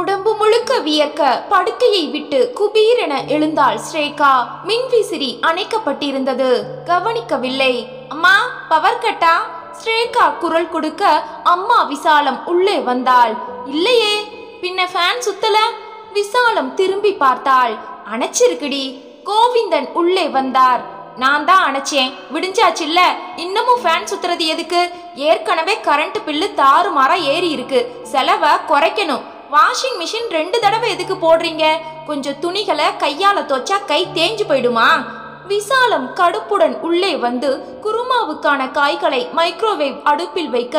உடம்பு முழுக்க வியர்க்க படுக்கையை விட்டு குபீரென எழுந்தாள் ஸ்ரேகா. மின்விசிறி அணைக்கப்பட்டிருந்தது. கவனிக்கவில்லை. அம்மா, பவர் கட்டா? ஸ்ரேகா குரல் கொடுக்க அம்மா விசாலம் உள்ளே வந்தாள். இல்லையே, பின்ன ஃபேன் சுத்தல? விசாலம் திரும்பி பார்த்தாள். அணைச்சிருக்குடி. கோவிந்தன் உள்ளே வந்தார். நான் தான் அணைச்சேன், விடிஞ்சாச்சுல்ல, இன்னமும் ஃபேன் சுத்துறது எதுக்கு? ஏற்கனவே கரண்ட் பில்லு தாறுமாறா ஏறி இருக்கு, செலவை குறைக்கணும். வாஷிங் மிஷின் 2 தடவை எதுக்கு போடுறீங்க? கொஞ்சம் துணிகளை கையால தோச்சா கை தேஞ்சு போயிடுமா? விசாலம் கடுப்புடன் உள்ளே வந்து குருமாவுக்கான காய்களை மைக்ரோவேவ் அடுப்பில் வைக்க,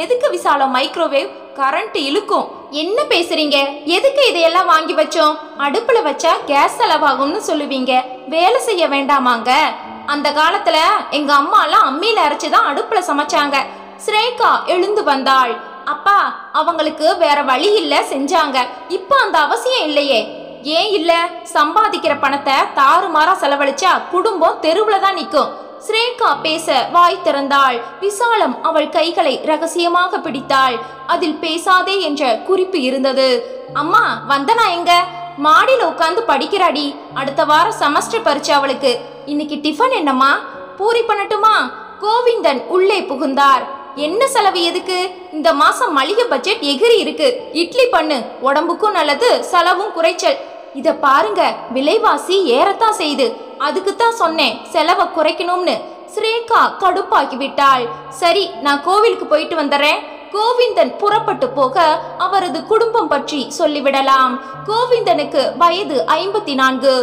எதுக்கு விசாலம் மைக்ரோவேவ்? கரண்ட் இழுக்கும். என்ன பேசுறீங்க? எதுக்கு இதையெல்லாம் வாங்கி வச்சோம்? அடுப்புல வச்சா கேஸ் செலவாகும்னு சொல்லுவீங்க, வேலை செய்ய வேண்டாமாங்க? அந்த காலத்துல எங்க அம்மா எல்லாம் அம்மியில அரைச்சுதான் அடுப்புல சமைச்சாங்க. ஸ்ரேகா எழுந்து வந்தாள். அப்பா, அவங்களுக்கு வேற வழி இல்ல, செஞ்சாங்க. இப்ப அந்த அவசியம் இல்லையே. ஏன் இல்ல? சம்பாதிக்கிற பணத்தை தாறுமாறா செலவழிச்சா குடும்பம் தெருவுல தான் நிற்கும். ஸ்ரேகா பேச வாய் திறந்தாள். விசாலம் அவள் கைகளை ரகசியமாக பிடித்தாள். அதில் பேசாதே என்ற குறிப்பு இருந்தது. அம்மா, வந்தனா எங்க? மாடியில உட்காந்து படிக்கிறாடி. அடுத்த வாரம் செமஸ்டர் பரிச்சு அவளுக்கு. இன்னைக்கு டிஃபன் என்னம்மா? பூரி பண்ணட்டுமா? கோவிந்தன் உள்ளே புகுந்தார். என்ன செலவு எதுக்கு? இந்த மாசம் மளிகை பட்ஜெட் எகிரி இருக்கு. இட்லி பண்ணு, உடம்புக்கும் நல்லது, செலவும் குறைச்சல். இத பாருங்க, விலைவாசி ஏறத்தான் செய்து. அதுக்குத்தான் சொன்னேன் செலவை குறைக்கணும்னு. ஸ்ரேகா கடுப்பாக்கி விட்டாள். சரி, நான் கோவிலுக்கு போயிட்டு வந்துடுறேன். கோவிந்தன் புறப்பட்டு போக அவரது குடும்பம் பற்றி சொல்லிவிடலாம். கோவிந்தனுக்கு வயது 54.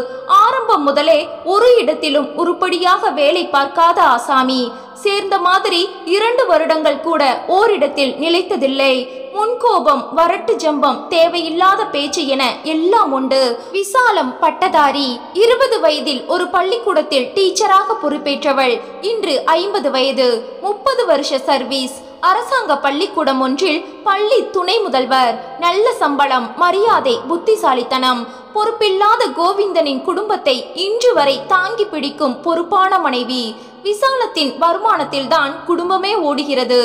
ஆரம்பம் முதலே ஒரு இடத்திலும் உருப்படியாக வேலை பார்க்காத ஆசாமி. சேர்ந்த மாதிரி 2 வருடங்கள் கூட ஓரிடத்தில் நிலைத்ததில்லை. முன்கோபம், வரட்டு ஜம்பம், தேவையில்லாத பேச்சு என எல்லாம் உண்டு. விசாலம் பட்டதாரி. 20 வயதில் ஒரு பள்ளிக்கூடத்தில் டீச்சராக பொறுப்பேற்றவள். இன்று 50 வயது. 30 வருஷ சர்வீஸ். அரசாங்க பள்ளிக்கூடம் ஒன்றில் பள்ளி துணை முதல்வர். நல்ல சம்பளம், மரியாதை, புத்திசாலித்தனம். பொறுப்பில்லாத கோவிந்தனின் குடும்பத்தை இன்று வரை தாங்கி பிடிக்கும் பொறுப்பான மனைவி. விசாலத்தின் வருமானத்தில்தான் குடும்பமே ஓடுகிறது.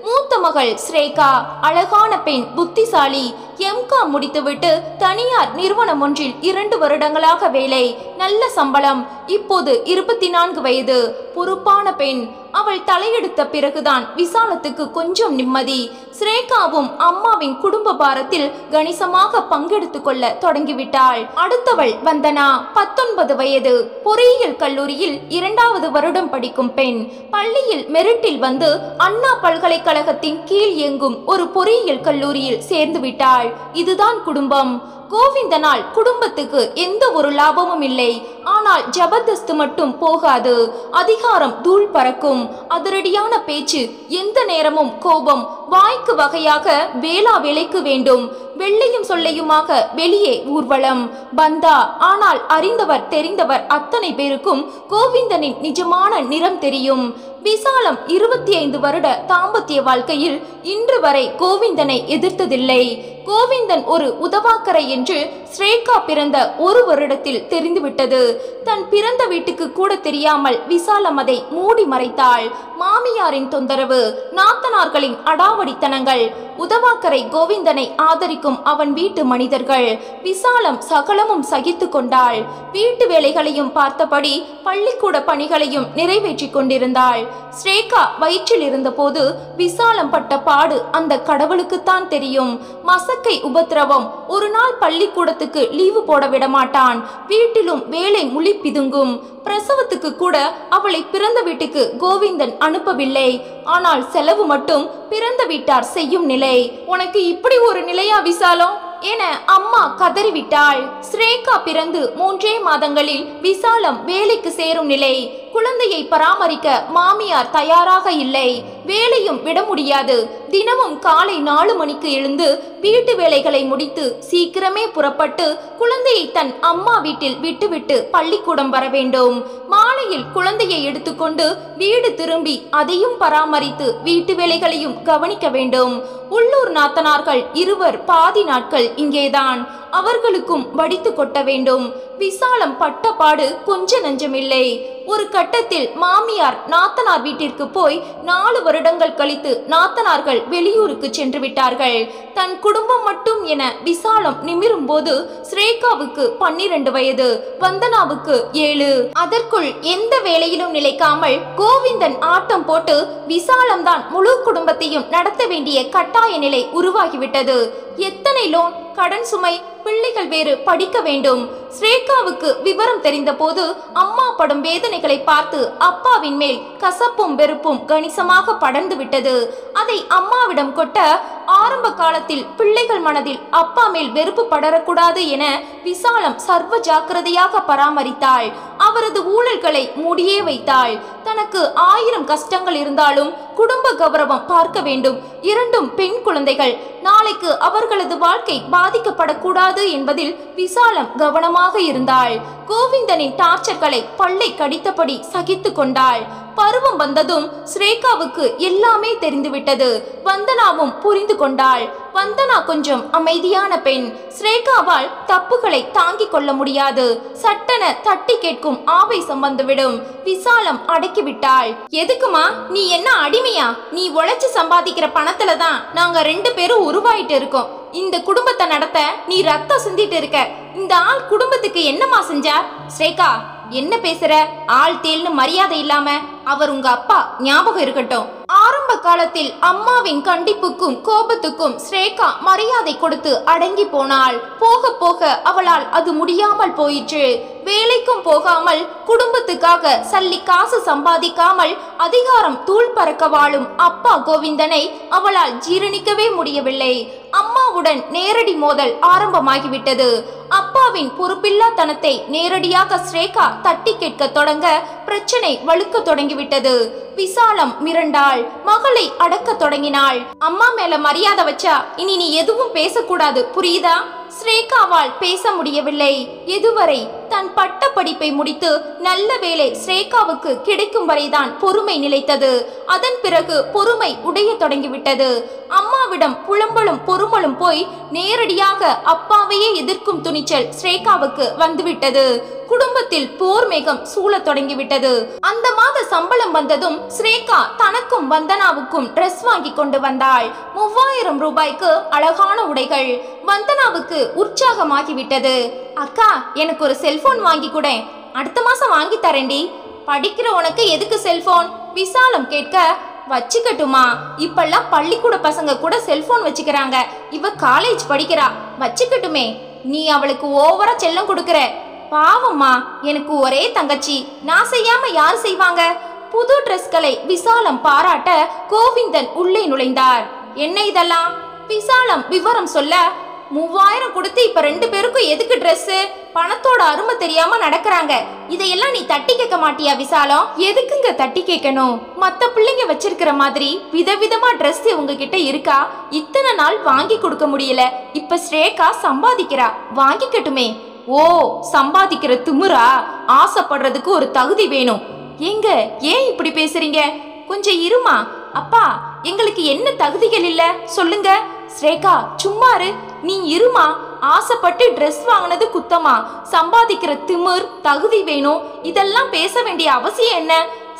மூத்த மகள் ஸ்ரேகா அழகான பெண், புத்திசாலி. எம்காம் முடித்துவிட்டு தனியார் நிறுவனம் ஒன்றில் 2 வருடங்களாக வேலை. நல்ல சம்பளம். இப்போது 24 வயது. பொறுப்பான பெண். அவள் தலையெடுத்த பிறகுதான் விசாலத்துக்கு கொஞ்சம் நிம்மதி. ஸ்ரேகாவும் அம்மாவின் குடும்ப பாரத்தில் கணிசமாக பங்கெடுத்து கொள்ள தொடங்கிவிட்டாள். அடுத்தவள் வந்தனா, 19 வயது. பொறியியல் கல்லூரியில் 2வது வருடம் படிக்கும் பெண். பள்ளியில் மெரிட்டில் வந்து அண்ணா பல்கலைக்கழகத்தின் கீழ் இயங்கும் ஒரு பொறியியல் கல்லூரியில் சேர்ந்து விட்டாள். இதுதான் குடும்பம். கோவிந்தனால் குடும்பத்துக்கு எந்த ஒரு லாபமும் இல்லை. ஆனால் ஜபர்தஸ்து மட்டும் போகாது. அதிகாரம் தூள் பறக்கும். அதிரடியான பேச்சு, எந்த நேரமும் கோபம். வாய்க்கு வகையாக வேளா வேலைக்கு வேண்டும். வெள்ளையும் சொல்லையுமாக வெளியே ஊர்வலம். பந்தா. ஆனால் அறிந்தவர் தெரிந்தவர் அத்தனை பேருக்கும் கோவிந்தனின் நிஜமான நிறம் தெரியும். விசாலம் 25 வருட தாம்பத்திய வாழ்க்கையில் இன்று வரை கோவிந்தனை எதிர்த்ததில்லை. கோவிந்தன் ஒரு உதவாக்கரை என்று ஸ்ரேகா பிறந்த 1 வருடத்தில் தெரிந்துவிட்டது. தன் பிறந்த வீட்டுக்கு கூட தெரியாமல் விசாலம் அதை மூடி மறைத்தாள். மாமியாரின் தொந்தரவு, நாத்தனார்களின் அடாவடித்தனங்கள், உதவாக்கரை கோவிந்தனை ஆதரிக்கும் அவன் வீட்டு மனிதர்கள். விசாலம் சகலமும் சகித்து கொண்டாள். வீட்டு வேலைகளையும் பார்த்தபடி பள்ளிக்கூட பணிகளையும் நிறைவேற்றி கொண்டிருந்தாள். ஸ்ரேகா வயிற்றில் இருந்தபோது விசாலம் பட்ட பாடு அந்த கடவுளுக்குத்தான் தெரியும். மசக்கை உபத்திரவம். ஒரு நாள் பள்ளிக்கூடத்துக்கு லீவு போட விடமாட்டான். வீட்டிலும் வேலை முழி பிதுங்கும். பிரசவத்துக்கு கூட அவளை பிறந்த வீட்டுக்கு கோவிந்தன் அனுப்பவில்லை. ஆனால் செலவு மட்டும் பிறந்த வீட்டார் செய்யும் நிலை. உனக்கு இப்படி ஒரு நிலையா விசாலம் என அம்மா கதறிவிட்டாள். ஸ்ரேகா பிறந்து 3 மாதங்களில் விசாலம் வேலைக்கு சேரும் நிலை. குழந்தையை பராமரிக்க மாமியார் தயாராக இல்லை. வேலையும் விட முடியாது. தினமும் காலை 4 மணிக்கு எழுந்து வீட்டு வேலைகளை முடித்து சீக்கிரமே புறப்பட்டு குழந்தையை தன் அம்மா வீட்டில் விட்டுவிட்டு பள்ளிக்கூடம் வர வேண்டும். மாலையில் குழந்தையை எடுத்துக்கொண்டு வீடு திரும்பி அதையும் பராமரித்து வீட்டு வேலைகளையும் கவனிக்க வேண்டும். உள்ளூர் நாத்தனார்கள் 2 பாதி நாட்கள் இங்கேதான். அவர்களுக்கும் வடித்து கொட்ட வேண்டும். விசாலம் பட்ட பாடு கொஞ்ச நஞ்சமில்லை. ஒரு கட்டத்தில் மாமியார் நாத்தனார் வீட்டிற்கு போய் 4 வருடங்கள் கழித்து நாத்தனார்கள் வெளியூருக்கு சென்று விட்டார்கள். தன் குடும்பம் மட்டும் என விசாலம் நிமிரும் போது ஸ்ரேகாவுக்கு 12 வயது, வந்தனாவுக்கு 7. அதற்குள் எந்த வேலையிலும் நிலைக்காமல் கோவிந்தன் ஆட்டம் போட்டு விசாலம் தான் முழு குடும்பத்தையும் நடத்த வேண்டிய கட்டாய நிலை உருவாகிவிட்டது. எத்தனை லோன், கடன் சுமை, பிள்ளைகள் வேறு படிக்க வேண்டும். ஸ்ரேகாவுக்கு விவரம் தெரிந்த போது அம்மா படும் வேதனைகளை பார்த்து அப்பாவின் மேல் கசப்பும் வெறுப்பும் கணிசமாக படர்ந்து விட்டது. அதை அம்மாவிடம் கொட்ட ஆரம்ப காலத்தில் பிள்ளைகள் மனதில் அப்பா மேல் வெறுப்பு படரக்கூடாது என விசாலம் சர்வ ஜாக்கிரதையாக பராமரித்தாள். அவரது ஊழல்களை மூடியே வைத்தாள். தனக்கு 1000 கஷ்டங்கள் இருந்தாலும் குடும்ப கௌரவம் பார்க்க வேண்டும். 2 பெண் குழந்தைகள், நாளைக்கு அவர்களது வாழ்க்கை பாதிக்கப்படக்கூடாது என்பதில் விசாலம் கவனமாக இருந்தாள். கோவிந்தனின் டார்ச்சர்களை பல்லை கடித்தபடி சகித்து கொண்டாள். பருவம் வந்ததும் ஸ்ரேகாவுக்கு எல்லாமே தெரிந்துவிட்டது. வந்தனாவும் புரிந்து கொண்டாள். வந்தனா கொஞ்சம் அமைதியான பெண். ஸ்ரேகாவால் தப்புகளை தாங்கிக் கொள்ள முடியாது. சட்டென தட்டி கேட்கும் ஆவேசம் வந்துவிடும். விசாலம் அடக்கிவிட்டாள். எதுக்குமா நீ என்ன அடிமையா? நீ உழைச்சு சம்பாதிக்கிற பணத்துல தான் நாங்க 2 பேரும் உருவாயிட்டு இருக்கோம். இந்த குடும்பத்தை நடத்த நீ ரத்தம் சிந்திட்டு இருக்க. இந்த ஆள் குடும்பத்துக்கு என்னமா செஞ்சார்? ஸ்ரேகா, என்ன பேசுற? ஆள் தேல்னு மரியாதை இல்லாம. அவர் உங்க அப்பா, ஞாபகம் இருக்கட்டும். ஆரம்ப காலத்தில் அம்மாவின் கண்டிப்புக்கும் கோபத்துக்கும் ஸ்ரேகா மரியாதை கொடுத்து அடங்கி போனாள். போக போக அவளால் அது முடியாமல் போயிற்று. வேலைக்கும் போகாமல் குடும்பத்துக்காக சல்லி காசு சம்பாதிக்காமல் அதிகாரம் தூள் பறக்க வாழும் அப்பா கோவிந்தனை அவளால் ஜீரணிக்கவே முடியவில்லை. அம்மாவுடன் நேரடி மோதல் ஆரம்பமாகிவிட்டது. அப்பாவின் பொறுப்பில்லாத்தனத்தை நேரடியாக ஸ்ரேகா தட்டி கேட்க தொடங்க பிரச்சனை வலுக்க தொடங்கிவிட்டது. விசாலம் மிரண்டாள். மகளை அடக்க தொடங்கினாள். அம்மா மேல மரியாதை வச்சா இனி நீ எதுவும் பேசக்கூடாது, புரியுதா? ஸ்ரேகாவால் பேச முடியவில்லை. எதுவரை தன் பட்ட படிப்பை முடித்து நல்ல வேலை ஸ்ரேகாவுக்கு கிடைக்கும் வரைதான் பொறுமை நிலைத்தது. அதன் பிறகு பொறுமை உடைய தொடங்கிவிட்டது. அம்மாவிடம் புலம்பலும் பொறுமலும் போய் நேரடியாக அப்பாவையே எதிர்க்கும் துணிச்சல் ஸ்ரேகாவுக்கு வந்துவிட்டது. குடும்பத்தில் போர் மேகம் சூழ தொடங்கிவிட்டது. அந்த மாத சம்பளம் வந்ததும் ஸ்ரேகா தனக்கும் வந்தனாவுக்கும் ட்ரெஸ் வாங்கி கொண்டு வந்தாள். 3000 ரூபாய்க்கு அழகான உடைகள். வந்தனாவுக்கு உற்சாகமாகிவிட்டது. அக்கா, எனக்கு ஒரு செல்போன் வாங்கி கொடு. அடுத்த மாசம் வாங்கி தரேன்டி. படிக்கிற உனக்கு எதுக்கு செல்போன்? விசாலம் கேட்க, வச்சுக்கட்டுமா? இப்பெல்லாம் பள்ளிக்கூட பசங்க கூட செல்போன் வச்சுக்கிறாங்க. இவ காலேஜ் படிக்கிறா, வச்சுக்கட்டுமே. நீ அவளுக்கு ஓவரா செல்லம் கொடுக்கற. பாவம்மா, எனக்கு ஒரே தங்கச்சி, நான் செய்யாம யார் செய்வாங்க? புது ட்ரெஸ்களை விசாலம் பாராட்ட கோவிந்தன் உள்ளே நுழைந்தார். என்ன இதெல்லாம்? விசாலம் விவரம் சொல்ல, 3000 கொடுத்து இப்ப 2 பேருக்கும் எதுக்கு ட்ரெஸ்? பணத்தோட அருமை தெரியாம நடக்கிறாங்க. இதையெல்லாம் நீ தட்டி கேட்க மாட்டியா விசாலம்? எதுக்குங்க தட்டி கேட்கணும்? மத்த பிள்ளைங்க வச்சிருக்கிற மாதிரி விதவிதமா ட்ரெஸ் உங்ககிட்ட இருக்கா? இத்தனை நாள் வாங்கி கொடுக்க முடியல. இப்ப ஸ்ரேகா சம்பாதிக்கிறா, வாங்கிக்கட்டுமே. ஓ, சம்பாதிக்கிற திமிரா? ஆசைப்படுறதுக்கு ஒரு தகுதி வேணும். ஏங்க, ஏன் இப்படி பேசுறீங்க? கொஞ்சம் இருமா. அப்பா, எங்களுக்கு என்ன தகுதிகள் இல்ல சொல்லுங்க. ஸ்ரேகா, சும்மாரு. நீ இருமா. ஆசைப்பட்டு ட்ரெஸ் வாங்கினது குத்தமா? சம்பாதிக்கிற திமிர், தகுதி வேணும், இதெல்லாம் பேச வேண்டிய அவசியம் என்ன?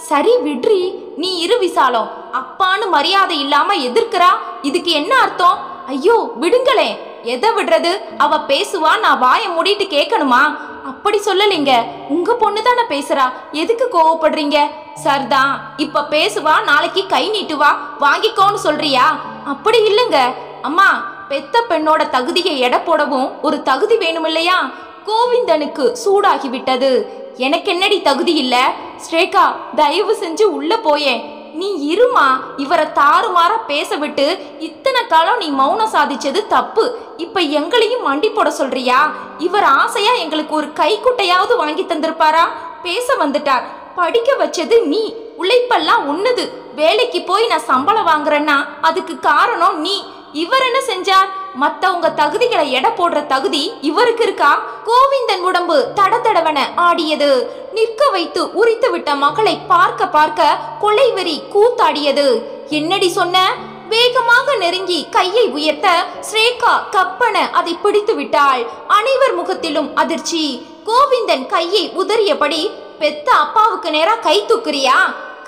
சரி விட்ரி, நீ இரு விசாலம். அப்பான்னு மரியாதை இல்லாம எதிர்க்கிறா, இதுக்கு என்ன அர்த்தம்? ஐயோ விடுங்களே. எதை விடுறது? அவ பேசுவா, நான் வாயை மூடிட்டு கேட்கணுமா? அப்படி சொல்லலைங்க, உங்க பொண்ணு தானே பேசுறா, எதுக்கு கோவப்படுறீங்க? சரிதான், இப்ப பேசுவா, நாளைக்கு கை நீட்டுவா, வாங்கிக்கோன்னு சொல்றியா? அப்படி இல்லைங்க அம்மா. பெத்த பெண்ணோட தகுதியை எடை போடவும் ஒரு தகுதி வேணும் இல்லையா? கோவிந்தனுக்கு சூடாகிவிட்டது. எனக்கு என்னடி தகுதி இல்ல? ஸ்ரேகா, தயவு செஞ்சு உள்ள போயே. நீ இருமா. இவரை தாறுமாற பேச விட்டு இத்தனை காலம் நீ மௌனம் சாதிச்சது தப்பு. இப்ப எங்களையும் மண்டி போட சொல்றியா? இவர் ஆசையா எங்களுக்கு ஒரு கைக்குட்டையாவது வாங்கி தந்திருப்பாரா? பேச வந்துட்டார். படிக்க வச்சது நீ, உழைப்பெல்லாம் உன்னது. வேலைக்கு போய் நான் சம்பளம் வாங்குறேன்னா அதுக்கு காரணம் நீ. இவர் என்ன செஞ்சார்? மத்தவங்க தகுதிகளை எடை போடுற தகுதி இவருக்கு இருக்கா? கோவிந்தன் உடம்பு தடதடவன ஆடியது. நிற்க வைத்து உரித்து விட்ட மகளை பார்க்க பார்க்க கொலைவெறி கூத்தாடியது. என்னடி சொன்ன? வேகமாக நெருங்கி கையை உயர்த்த ஸ்ரேகா கப்பன அதை பிடித்து விட்டாள். அனைவர் முகத்திலும் அதிர்ச்சி. கோவிந்தன் கையை உதறியபடி, பெத்த அப்பாவுக்கு நேரா கை தூக்குறியா?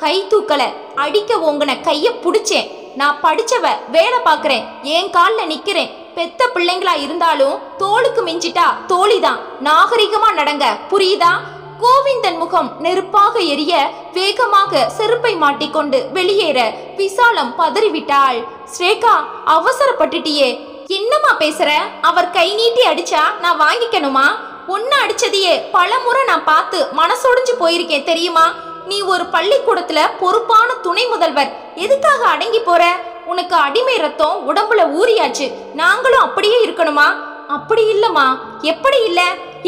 கை தூக்கல, அடிக்க ஓங்குன கைய புடிச்சேன். நான் படிச்சவ, வேலை பாக்குறேன், என் கால்ல நிக்கிறேன். பெத்த பிள்ளைங்களா இருந்தாலும் தோளுக்கு மிஞ்சிட்டா தோழிதான். நாகரிகமா நடங்க, புரியுதா? கோவிந்தன் முகம் நெருப்பாக எரிய வேகமாக செருப்பை மாட்டிக்கொண்டு வெளியேற விசாலம் பதறிவிட்டாள். ஸ்ரேகா, அவசரப்பட்டுட்டியே. என்னமா பேசுற? அவர் கை நீட்டி அடிச்சா நான் வாங்கிக்கணுமா? ஒன்னு அடிச்சதையே பல முறை நான் பார்த்து மனசொடிஞ்சு போயிருக்கேன் தெரியுமா? நீ ஒரு பள்ளிக்கூடத்துல பொறுப்பான துணை முதல்வர், எதுக்காக அடங்கி போற? உனக்கு அடிமை ரத்தம் உடம்புல ஊறியாச்சு. நாங்களும் அப்படியே இருக்கணுமா? அப்படி இல்லம்மா. எப்படி இல்ல?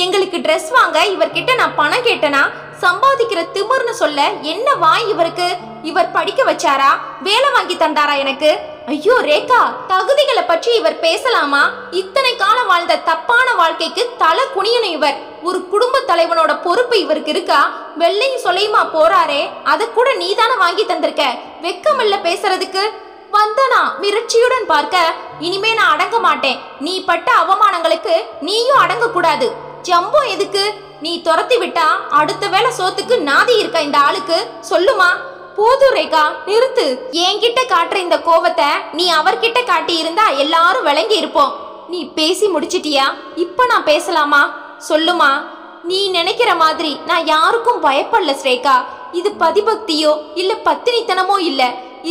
எங்களுக்கு ட்ரெஸ் வாங்க இவர்கிட்ட நான் பணம் கேட்டனா? சம்பாதிக்கிற திமிர்னு சொல்ல என்ன வாய் இவருக்கு? இவர் படிக்க வச்சாரா? வேலை வாங்கி தந்தாரா எனக்கு? ஐயோ ரேகா, தகுதிகளை பற்றி இவர் பேசலாமா? இத்தனை காலம் வாழ்ந்த தப்பான வாழ்க்கைக்கு தலை குனியணும் இவர். ஒரு குடும்ப தலைவனோட பொறுப்பு இவருக்கு இருக்கா? வெள்ளையும் சொல்லையுமா போறாரே, அதை கூட நீதானே வாங்கி தந்திருக்க. வெக்கமில்ல பேசுறதுக்கு? வந்தனா மிரட்சியுடன் பார்க்க, இனிமே நான் அடங்க மாட்டேன். நீ பட்ட அவமானங்களுக்கு நீயும் அடங்க கூடாது. ஜம்போ எதுக்கு? நீ துரத்தி விட்டா அடுத்த வேளை சோத்துக்கு நாதி இருக்கா இந்த ஆளுக்கு? சொல்லுமா? போதும் ரேகா, நிறுத்து. என்கிட்ட காட்டுற இந்த கோவத்தை நீ அவர்கிட்ட காட்டி இருந்தா எல்லாரும் விளங்கி இருப்போம். நீ பேசி முடிச்சிட்டியா? இப்ப நான் பேசலாமா? சொல்லுமா. நீ நினைக்கிற மாதிரி நான் யாருக்கும் பயப்படல ஸ்ரேகா. இது பதிபக்தியோ இல்ல பத்தினித்தனமோ இல்ல.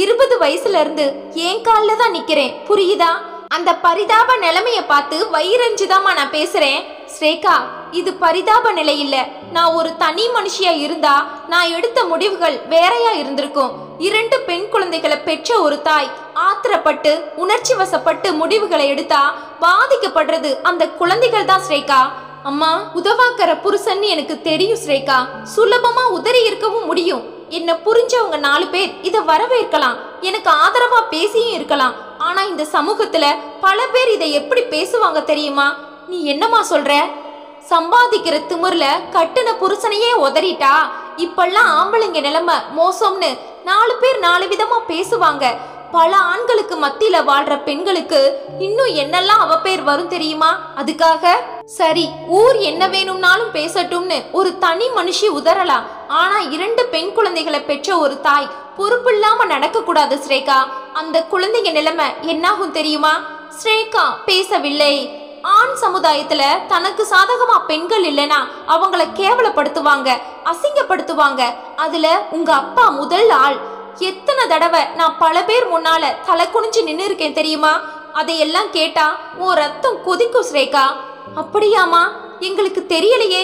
20 வயசுல இருந்து என் காலில் தான் நிக்கிறேன், புரியுதா? அந்த பரிதாப நிலைமைய பார்த்து வயிறஞ்சுதாமா நான் பேசுறேன். ஸ்ரேகா, இது பரிதாப நிலை இல்ல. நான் ஒரு தனி மனுஷியா இருந்தா நான் எடுத்த முடிவுகள் வேறையா இருந்திருக்கும். 2 பெண் குழந்தைகளை பெற்ற ஒரு தாய் ஆத்திரப்பட்டு உணர்ச்சி வசப்பட்டு முடிவுகளை எடுத்தா பாதிக்கப்படுறது அந்த குழந்தைகள் தான் ஸ்ரேகா. அம்மா, உதவாக்கற புருஷன் எனக்கு தெரியும் ஸ்ரேகா. சுலபமா உதறி இருக்கவும் முடியும். என்ன புரிஞ்சவங்க 4 பேர் இதை வரவேற்கலாம், எனக்கு ஆதரவா பேசியும் இருக்கலாம். ஆனா இந்த சமூகத்துல பல பேர் இதை எப்படி பேசுவாங்க தெரியுமா? நீ என்னமா சொல்ற? சம்பாதிக்கிற திமிர்ல கட்டுன புருஷனையே உதறிட்டா இப்பெல்லாம் ஆம்பளைங்க நிலைமை மோசம்னு 4 பேர் 4 விதமா பேசுவாங்க. பல ஆண்களுக்கு மத்தியில வாழ்ற பெண்களுக்கு இன்னும் என்னெல்லாம் அவ பேர் வரும் தெரியுமா? அதுக்காக சரி, ஊர் என்ன வேணும்னாலும் பேசட்டும்னு ஒரு தனி மனுஷி உதறலாம். ஆனா 2 பெண் குழந்தைகளை பெற்ற ஒரு தாய் பொறுப்பில்லாம நடக்க கூடாது ஸ்ரேகா. அந்த குழந்தைங்க நிலைமை என்னாகும் தெரியுமா? ஸ்ரேகா பேசவில்லை. ஆண் சமுதாயத்துல தனக்கு சாதகமா பெண்கள் இல்லைன்னா அவங்கள கேவலப்படுத்துவாங்க, அசிங்கப்படுத்துவாங்க. அதுல உங்க அப்பா முதல் ஆள். எத்தனை தடவை நான் பல பேர் முன்னால தலை குனிஞ்சு நின்று இருக்கேன் தெரியுமா? அதையெல்லாம் கேட்டா உன் ரத்தம் கொதிக்கும் ஸ்ரேகா. அப்படியாமா? எங்களுக்கு தெரியலையே.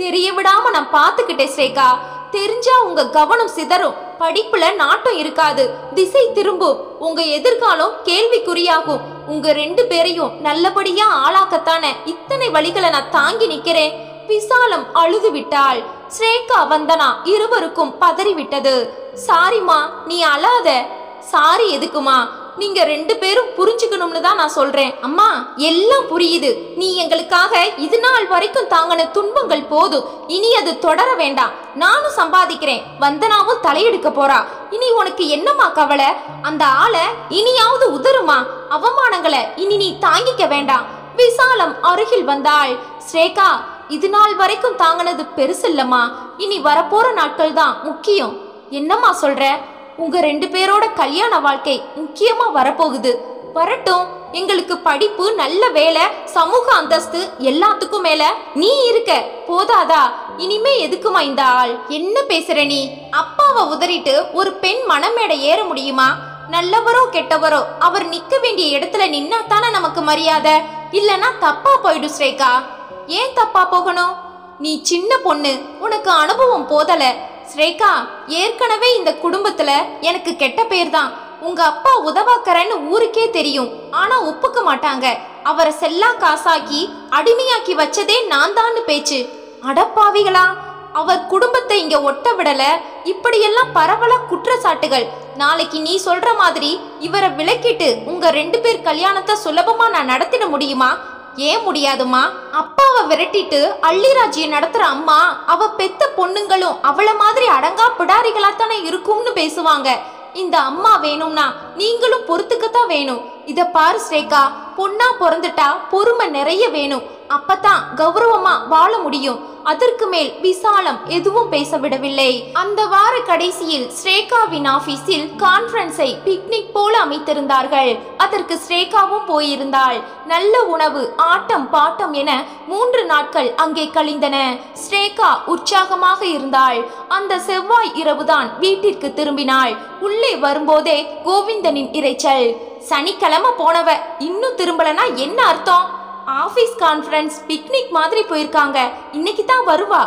தெரிய விடாம நான் பாத்துக்கிட்டேன் ஸ்ரேகா. தெரிஞ்சா உங்க கவனம் சிதறும், படிப்புல நாட்டம் இருக்காது, திசை திரும்பும், உங்க எதிர்காலம் கேள்விக்குறியாகும். உங்க 2 பேரையும் நல்லபடியா ஆளாக்கத்தானே இத்தனை வழிகளை நான் தாங்கி நிக்கிறேன். விசாலம் அழுது விட்டாள். ஸ்ரேகா வந்தனா இருவருக்கும் பதறிவிட்டது. சாரிமா, நீ அழாத. சாரி எதுக்குமா? நீங்க 2 பேரும் புரிஞ்சுக்கணும்னு தான் நான் சொல்றேன். அம்மா, எல்லாம் புரியுது. நீ எங்களுக்காக இது நாள் வரைக்கும் தாங்கின துன்பங்கள் போதும். இனி அது தொடர வேண்டாம். நானும் சம்பாதிக்கிறேன், வந்தனாவும் தலையெடுக்க போறா. இனி உனக்கு என்னம்மா கவலை? அந்த ஆளை இனியாவது உதறுமா? அவமானங்களை இனி நீ தாங்கிக்க வேண்டாம். விசாலம் அருகில் வந்தாள். ஸ்ரேகா, இது நாள் வரைக்கும் தாங்கினது பெருசு இல்லம்மா. இனி வரப்போற நாட்கள் தான் முக்கியம். என்னம்மா சொல்ற? உங்க 2 பேரோட கல்யாண வாழ்க்கை முக்கியமா வரப்போகுது. வரட்டும். எங்களுக்கு படிப்பு, நல்ல வேலை, சமூக அந்தஸ்து எல்லாத்துக்கும் மேல நீ இருக்க போதாதா? இனிமே எதுக்குமா இந்த ஆள்? என்ன பேசுற நீ? அப்பாவை உதறிட்டு ஒரு பெண் மனமேடை ஏற முடியுமா? நல்லவரோ கெட்டவரோ அவர் நிக்க வேண்டிய இடத்துல நின்னா தானே நமக்கு மரியாதை. இல்லனா தப்பா போயிடும் ஸ்ரேகா. ஏன் தப்பா போகணும்? நீ சின்ன பொண்ணு, உனக்கு அனுபவம் போதல. ஸ்ரேகா, ஏற்கனவே இந்த குடும்பத்துல எனக்கு கெட்ட பேர் தான். உங்க அப்பா உதவாக்கறன்னு ஊருக்கே தெரியும், ஆனா ஒப்புக்க மாட்டாங்க. அவரை செல்லா காசாக்கி அடிமையாக்கி வச்சதே நான் தான் பேச்சு. அடப்பாவிகளா, அவர் குடும்பத்தை இங்க ஒட்ட விடல. இப்படியெல்லாம் பரவலா குற்றச்சாட்டுகள். நாளைக்கு நீ சொல்ற மாதிரி இவரை விலக்கிட்டு உங்க 2 பேர் கல்யாணத்தை சுலபமா நான் நடத்திட முடியுமா? ஏன் முடியாதுமா? அப்பாவை விரட்டிட்டு அள்ளிராஜ்யம் நடத்துற அம்மா அவ பெத்த பொண்ணுங்களும் அவளை மாதிரி அடங்கா பிடாரிகளா தானே இருக்கும்னு பேசுவாங்க. இந்த அம்மா வேணும்னா நீங்களும் பொறுத்துக்கத்தான் வேணும். இத பாரு ஸ்ரேகா, பொண்ணா பிறந்துட்டா பொறுமை நிறைய வேணும். அப்பதான் கௌரவமா வாழ முடியும். அதற்கு மேல் விசாலம் எதுவும் பேச விடவில்லை. அந்த வார கடைசியில் ஸ்ரேகாவின் ஆபீஸில் கான்ஃபரன்ஸை பிக்னிக் போல அமைத்திருந்தார்கள். அதற்கு ஸ்ரேகாவும் போயிருந்தாள். நல்ல உணவு, ஆட்டம் பாட்டம் என 3 நாட்கள் அங்கே கழிந்தன. ஸ்ரேகா உற்சாகமாக இருந்தாள். அந்த செவ்வாய் இரவுதான் வீட்டிற்கு திரும்பினாள். உள்ளே வரும்போதே கோவிந்தனின் இரைச்சல். சனிக்கிழமை போனவ இன்னும் திரும்பலனா என்ன அர்த்தம்? ஆபீஸ் கான்ஃபரன்ஸ் பிக்னிக் மாதிரி போயிருக்காங்க, இன்னைக்கு தான் வருவா.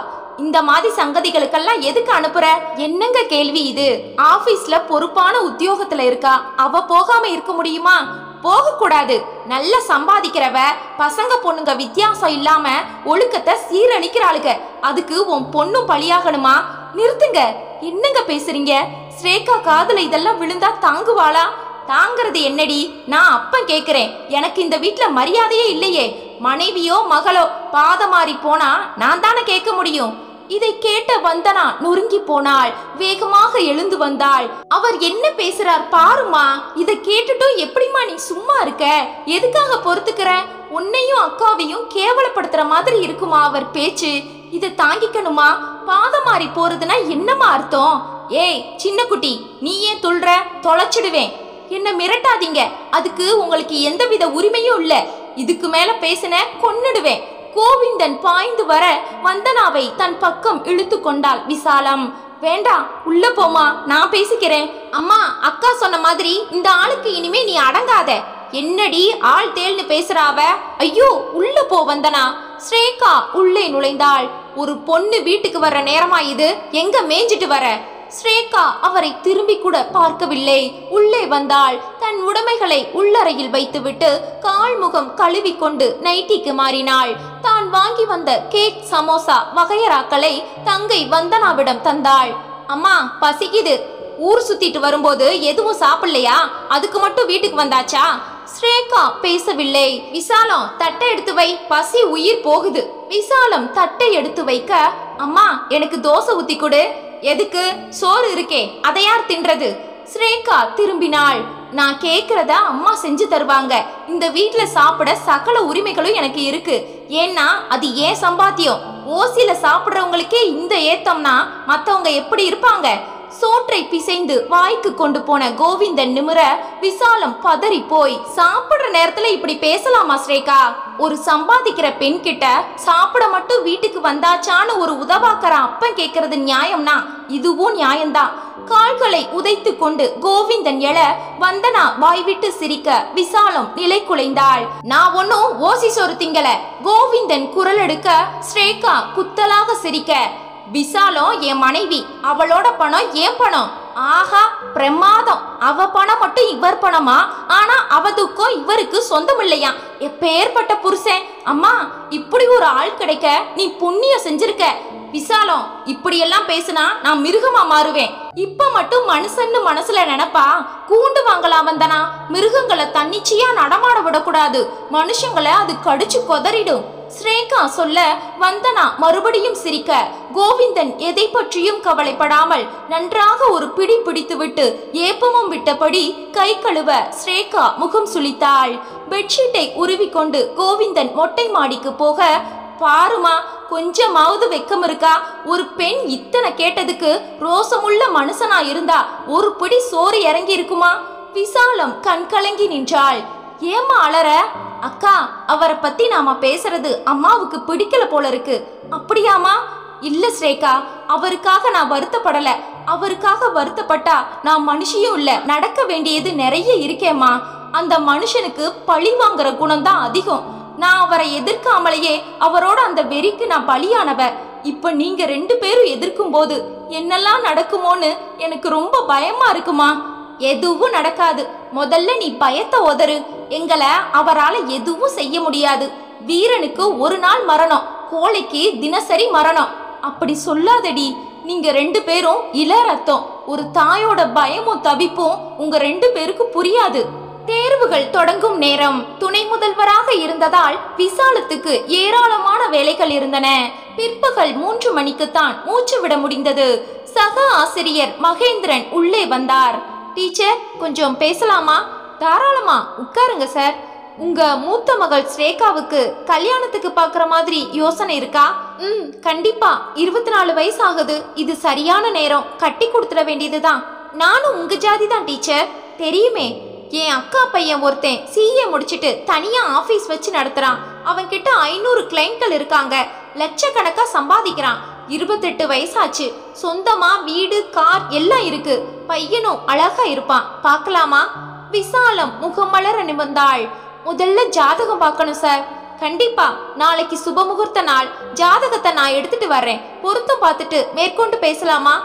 இந்த மாதிரி சங்கதிகளுக்கெல்லாம் எதுக்கு அனுப்புற? என்னங்க கேள்வி இது? ஆபீஸ்ல பொறுப்பான உத்தியோகத்துல இருக்கா, அவ போகாம இருக்க முடியுமா? போக கூடாது. நல்லா சம்பாதிக்கிறவ, பசங்க பொண்ணுங்க வித்தியாசம் இல்லாம ஒழுக்கத்தை சீரழிக்கிறாளுங்க. அதுக்கு உன் பொண்ணும் பலியாகணுமா? நிறுத்துங்க. என்னங்க பேசுறீங்க? ஸ்ரேகா காதுல இதெல்லாம் விழுந்தா தாங்குவாளா? தாங்கிறது என்னடி? நான் அப்ப கேக்குறேன். எனக்கு இந்த வீட்டுல மரியாதையே இல்லையே. மனைவியோ மகளோ பாதமாறி போனா நான் தானே கேட்க முடியும். இதை கேட்ட வந்தனா நொறுங்கி போனாள். வேகமாக எழுந்து வந்தாள். அவர் என்ன பேசுறார் பாருமா. இதை கேட்டுட்டும் எப்படிமா நீ சும்மா இருக்க? எதுக்காக பொறுத்துக்கிற? உன்னையும் அக்காவையும் கேவலப்படுத்துற மாதிரி இருக்குமா அவர் பேச்சு? இதை தாங்கிக்கணுமா? பாதமாறி போறதுன்னா என்னமா அர்த்தம்? ஏய் சின்ன குட்டி, நீ ஏன் துள்ற? தொலைச்சிடுவேன். என்ன மிரட்டாதீங்க. அதுக்கு உங்களுக்கு எந்தவித உரிமையும் இல்ல. இதுக்கு மேல பேசின கொன்னுடுவேன். கோவிந்தன் பாய்ந்து வர வந்தனாவை தன் பக்கம் இழுத்து கொண்டாள் விசாலம். வேண்டாம், உள்ள போமா, நான் பேசிக்கிறேன். அம்மா, அக்கா சொன்ன மாதிரி இந்த ஆளுக்கு இனிமே நீ அடங்காத. என்னடி ஆள் தேல்னு பேசுறாவ? ஐயோ, உள்ள போ வந்தனா. ஸ்ரேகா உள்ளே நுழைந்தாள். ஒரு பொண்ணு வீட்டுக்கு வர்ற நேரமா இது? எங்க மேய்ஞ்சிட்டு வர? ஸ்ரேகா அவரை திரும்பி கூட பார்க்கவில்லை. உள்ளே வந்தாள். தன் உடைமைகளை உள்ளறையில் வைத்துவிட்டு கால்முகம் கழுவி கொண்டு நைட்டிக்கு மாறினாள். தான் வாங்கி வந்த கேக், சமோசா வகையறாக்களை தங்கை வந்தனாவிடம் தந்தாள். அம்மா, பசிக்குது. ஊர் சுத்திட்டு வரும்போது எதுவும் சாப்பிடலையா? அதுக்கு மட்டும் வீட்டுக்கு வந்தாச்சா? ஸ்ரேகா பேசவில்லை. விசாலம், தட்டை எடுத்து வை, பசி உயிர் போகுது. விசாலம் தட்டை எடுத்து வைக்க, அம்மா எனக்கு தோசை ஊத்தி கொடு. எதுக்கு? சோறு இருக்கே, அதை யார் தின்றது? ஸ்ரேகா திரும்பினாள். நான் கேக்குறத அம்மா செஞ்சு தருவாங்க. இந்த வீட்டுல சாப்பிட சகல உரிமைகளும் எனக்கு இருக்கு. ஏன்னா அது ஏன் சம்பாத்தியம். ஓசில சாப்பிடுறவங்களுக்கே இந்த ஏத்தம்னா மத்தவங்க எப்படி இருப்பாங்க? சோற்றை பிசைந்து வாய்க்கு கொண்டு போன கோவிந்தன் நிமிர விசாலம் பதறி போய், சாப்பிடுற நேரத்துல இப்படி பேசலாமா ஸ்ரேகா? ஒரு சம்பாதிக்கிற பெண் கிட்ட சாப்பிட மட்டும் வீட்டுக்கு வந்தாச்சான்னு ஒரு உதவாக்கற அப்பன் கேட்கறது நியாயம்னா இதுவும் நியாயம்தான். கால்களை உதைத்து கொண்டு கோவிந்தன் எழ வந்தனா வாய்விட்டு சிரிக்க விசாலம் நிலை குலைந்தாள். நான் ஒன்னும் ஓசி சோறு திங்கல. கோவிந்தன் குரல் எடுக்க ஸ்ரேகா குத்தலாக சிரிக்க, விசாலம் என் மனைவி, அவளோட பணம் ஏன் பணம். ஆஹா, பிரமாதம். அவ பணம் மட்டும் இவர் பணமா? ஆனா அவ துக்கம் இவருக்கு சொந்தம் இல்லையா? எப்பேற்பட்ட புருஷன். அம்மா, இப்படி ஒரு ஆள் கிடைக்க நீ புண்ணியம் செஞ்சிருக்க. விசாலம், இப்படியெல்லாம் பேசினா நான் மிருகமா மாறுவேன். இப்ப மட்டும் மனுஷன்னு மனசுல நினைப்பா? கூண்டு வாங்கலாம் வந்தனா. மிருகங்களை தன்னிச்சையா நடமாட விடக்கூடாது. மனுஷங்களை அது கடிச்சு கொதறிடும். ஸ்ரேகா சொல்ல வந்தனா மறுபடியும் சிரிக்க, கோவிந்தன் எதை பற்றியும் கவலைப்படாமல் நன்றாக ஒரு பிடி பிடித்துவிட்டு ஏப்பமும் விட்டபடி கை கழுவ ஸ்ரேகா முகம் சுளித்தாள். பெட்ஷீட்டை உருவிக்கொண்டு கோவிந்தன் மொட்டை மாடிக்கு போக, பாருமா, கொஞ்சமாவது வெக்கம் இருக்கா? ஒரு பெண் இத்தனை கேட்டதுக்கு ரோசமுள்ள மனுஷனா இருந்தா ஒரு பிடி சோறு இறங்கி இருக்குமா? விசாலம் கண் கலங்கி நின்றாள். ஏமா அலற? அக்கா, அவரை பத்தி நாம பேசுறது அம்மாவுக்கு பிடிக்கல போல இருக்கு. அப்படியாமா? இல்ல ஸ்ரேகா, அவருக்காக நான் வருத்தப்படல. அவருக்காக வருத்தப்பட்டா நான் மனுஷியும் இல்ல. நடக்க வேண்டியது நிறைய இருக்கேம்மா. அந்த மனுஷனுக்கு பழி வாங்குற குணம் தான் அதிகம். நான் அவரை எதிர்க்காமலேயே அவரோட அந்த வெறிக்கு நான் பலியானவ. இப்ப நீங்க 2 பேரும் எதிர்க்கும் போது என்னெல்லாம் நடக்குமோன்னு எனக்கு ரொம்ப பயமா இருக்குமா? எதுவும் நடக்காது. முதல்ல நீ பயத்தை உதறு. எங்களை அவரால எதுவும் செய்ய முடியாது. வீரனுக்கு ஒரு நாள் மரணம், கோழைக்கு தினசரி மரணம். அப்படி சொல்லாதடி. நீங்க 2 பேரும் இள ரத்தம். ஒரு தாயோட பயமும் தவிப்பும் உங்க 2 பேருக்கு புரியாது. தேர்வுகள் தொடங்கும் நேரம். துணை முதல்வராக இருந்ததால் விசாலத்துக்கு ஏராளமான வேலைகள் இருந்தன. பிற்பகல் 3 மணிக்குத்தான் மூச்சு விட முடிந்தது. சக ஆசிரியர் மகேந்திரன் உள்ளே வந்தார். டீச்சர் கொஞ்சம் பேசலாமா? தாராளமா உட்காருங்க சார். உங்க மூத்த மகள் ஸ்ரேகாவுக்கு கல்யாணத்துக்கு பார்க்குற மாதிரி யோசனை இருக்கா? கண்டிப்பா. 24 வயசு ஆகுது. இது சரியான நேரம். கட்டி கொடுத்துட வேண்டியதுதான். நானும் உங்க ஜாதி தான் டீச்சர். தெரியுமே. என் அக்கா பையன் ஒருத்தன் சிஏ முடிச்சுட்டு தனியா ஆபீஸ் வச்சு நடத்துறான். அவன் கிட்ட 500 கிளைண்ட்கள் இருக்காங்க. லட்சக்கணக்கா சம்பாதிக்கிறான். 28 வயசாச்சு. சொந்தமா வீடு கார் எல்லாம் இருக்கு. பையனும் அழகா இருப்பான். பார்க்கலாமா? விசாலம் முகமலர நிமிர்ந்தாள். முதல்ல ஜாதகம் பார்க்கணும் சார். கண்டிப்பா. நாளைக்கு சுபமுகூர்த்த நாள். ஜாதகத்தை நான் எடுத்துட்டு வர்றேன். பொருத்தம் பார்த்துட்டு மேற்கொண்டு பேசலாமா?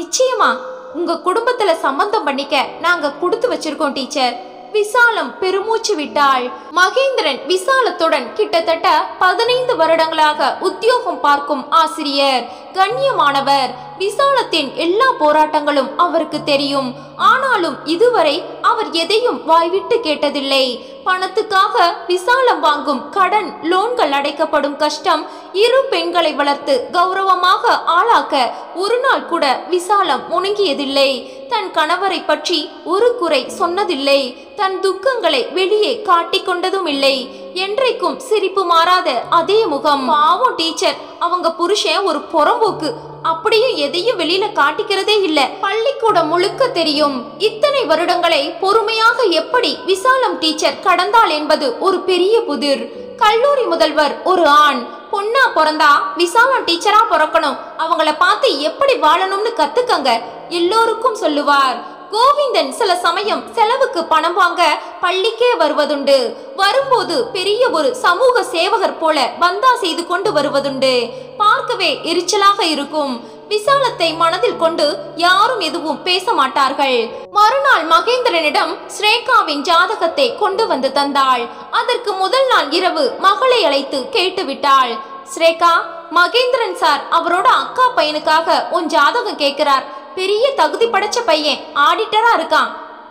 நிச்சயமா. உங்க குடும்பத்துல சம்பந்தம் பண்ணிக்க நாங்க கொடுத்து வச்சிருக்கோம் டீச்சர். விசாலம் பெருமூச்சு விட்டாள். மகேந்திரன் விசாலத்துடன் கிட்டத்தட்ட 15 வருடங்களாக உத்தியோகம் பார்க்கும் ஆசிரியர், கண்ணியமானவர். விசாலத்தின் எல்லா போராட்டங்களும் அவருக்கு தெரியும். ஆனாலும் இதுவரை அவர் எதையும் வாய்விட்டு கேட்டதில்லை. பணத்துக்காக விசாலம் வாங்கும் கடன், லோன்கள் அடைக்கப்படும் கஷ்டம், இரு பெண்களை வளர்த்து கௌரவமாக ஆளாக்க ஒரு நாள் கூட விசாலம் முணங்கியதில்லை. தன் கணவரை பற்றி ஒரு குறை சொன்னதில்லை. தன் துக்கங்களை வெளியே காட்டிக்கொண்டதும் இல்லை. என்றைக்கும் சிரிப்பு மாறாத அதே முகம். பாவம் டீச்சர், அவங்க புருஷன் ஒரு புறம்போக்கு. அப்படியும் எதையும் வெளியில காட்டிக்கிறதே இல்ல. பள்ளிக்கூடம் முழுக்க தெரியும். இத்தனை வருடங்களை பொறுமையாக எப்படி விசாலம் டீச்சர் கடந்தாள் என்பது ஒரு பெரிய புதிர். கல்லூரி முதல்வர் ஒரு ஆண். பொண்ணா பிறந்தா விசாலம் டீச்சரா பிறக்கணும். அவங்கள பார்த்து எப்படி வாழணும்னு கத்துக்கங்க எல்லோருக்கும் சொல்லுவார். கோவிந்தன் சில சமயம் செலவுக்கு பணம் வாங்க பள்ளிக்கே வருவதுண்டு. வரும்போது பெரிய ஒரு சமூக சேவகர் போல பந்தா செய்து கொண்டு வருவதுண்டு. பார்க்கவே எரிச்சலாக இருக்கும். விசாலத்தை மனதில் கொண்டு யாரும் எதுவும் பேச மாட்டார்கள். மறுநாள் மகேந்திரனிடம் ஸ்ரேகாவின் ஜாதகத்தை கொண்டு வந்து தந்தாள். அதற்கு முதல் நாள் இரவு மகளை அழைத்து கேட்டுவிட்டாள். ஸ்ரேகா, மகேந்திரன் சார் அவரோட அக்கா பையனுக்காக உன் ஜாதகம் கேட்கிறார். பெரிய தகுதி படைச்ச பையன், ஆடிட்டரா இருக்கான்.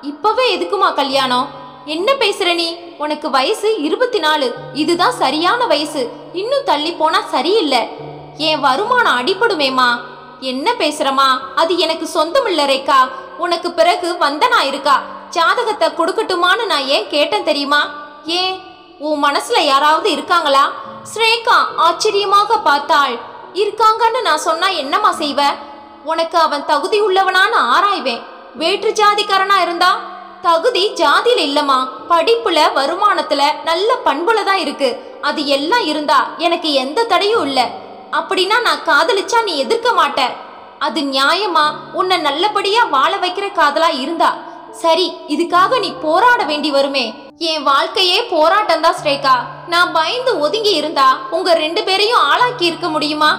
இப்பவே எதுக்குமா கல்யாணம்? என்ன பேசுற நீ? உனக்கு வயசு 24. இதுதான் சரியான வயசு. இன்னும் தள்ளி போனா சரியில்லை. என் வருமானம் அடிபடுமேமா. என்ன பேசுறமா? அது எனக்கு சொந்தம் இல்ல ரேகா. உனக்கு பிறகு வந்தனா இருக்கா. ஜாதகத்தை கொடுக்கட்டுமான்னு நான் ஏன் கேட்டேன் தெரியுமா? ஏன், உன் மனசுல யாராவது இருக்காங்களா? ஸ்ரேகா ஆச்சரியமாக பார்த்தாள். இருக்காங்கன்னு நான் சொன்னா என்னமா செய்வ? உனக்கு அவன் தகுதி உள்ளவனான்னு ஆராய்வேன். வேற்று ஜாதிக்காரனா இருந்தா? தகுதி ஜாதியில இல்லம்மா, படிப்புல, வருமானத்துல, நல்ல பண்புல தான் இருக்கு. அது எல்லாம் இருந்தா எனக்கு எந்த தடையும் இல்லை. அப்படின்னா நான் காதலிச்சா நீ எதிர்க்க மாட்ட. அது நியாயமா? உன்னை நல்லபடியா வாழ வைக்கிற காதலா இருந்தா சரி. இதுக்காக நீ போராட வேண்டி வருமே. என் வாழ்க்கையே போராட்டம் தான் ஸ்ரேகா. நான் பயந்து ஒதுங்கி இருந்தா உங்க 2 பேரையும் ஆளாக்கி இருக்க முடியுமா?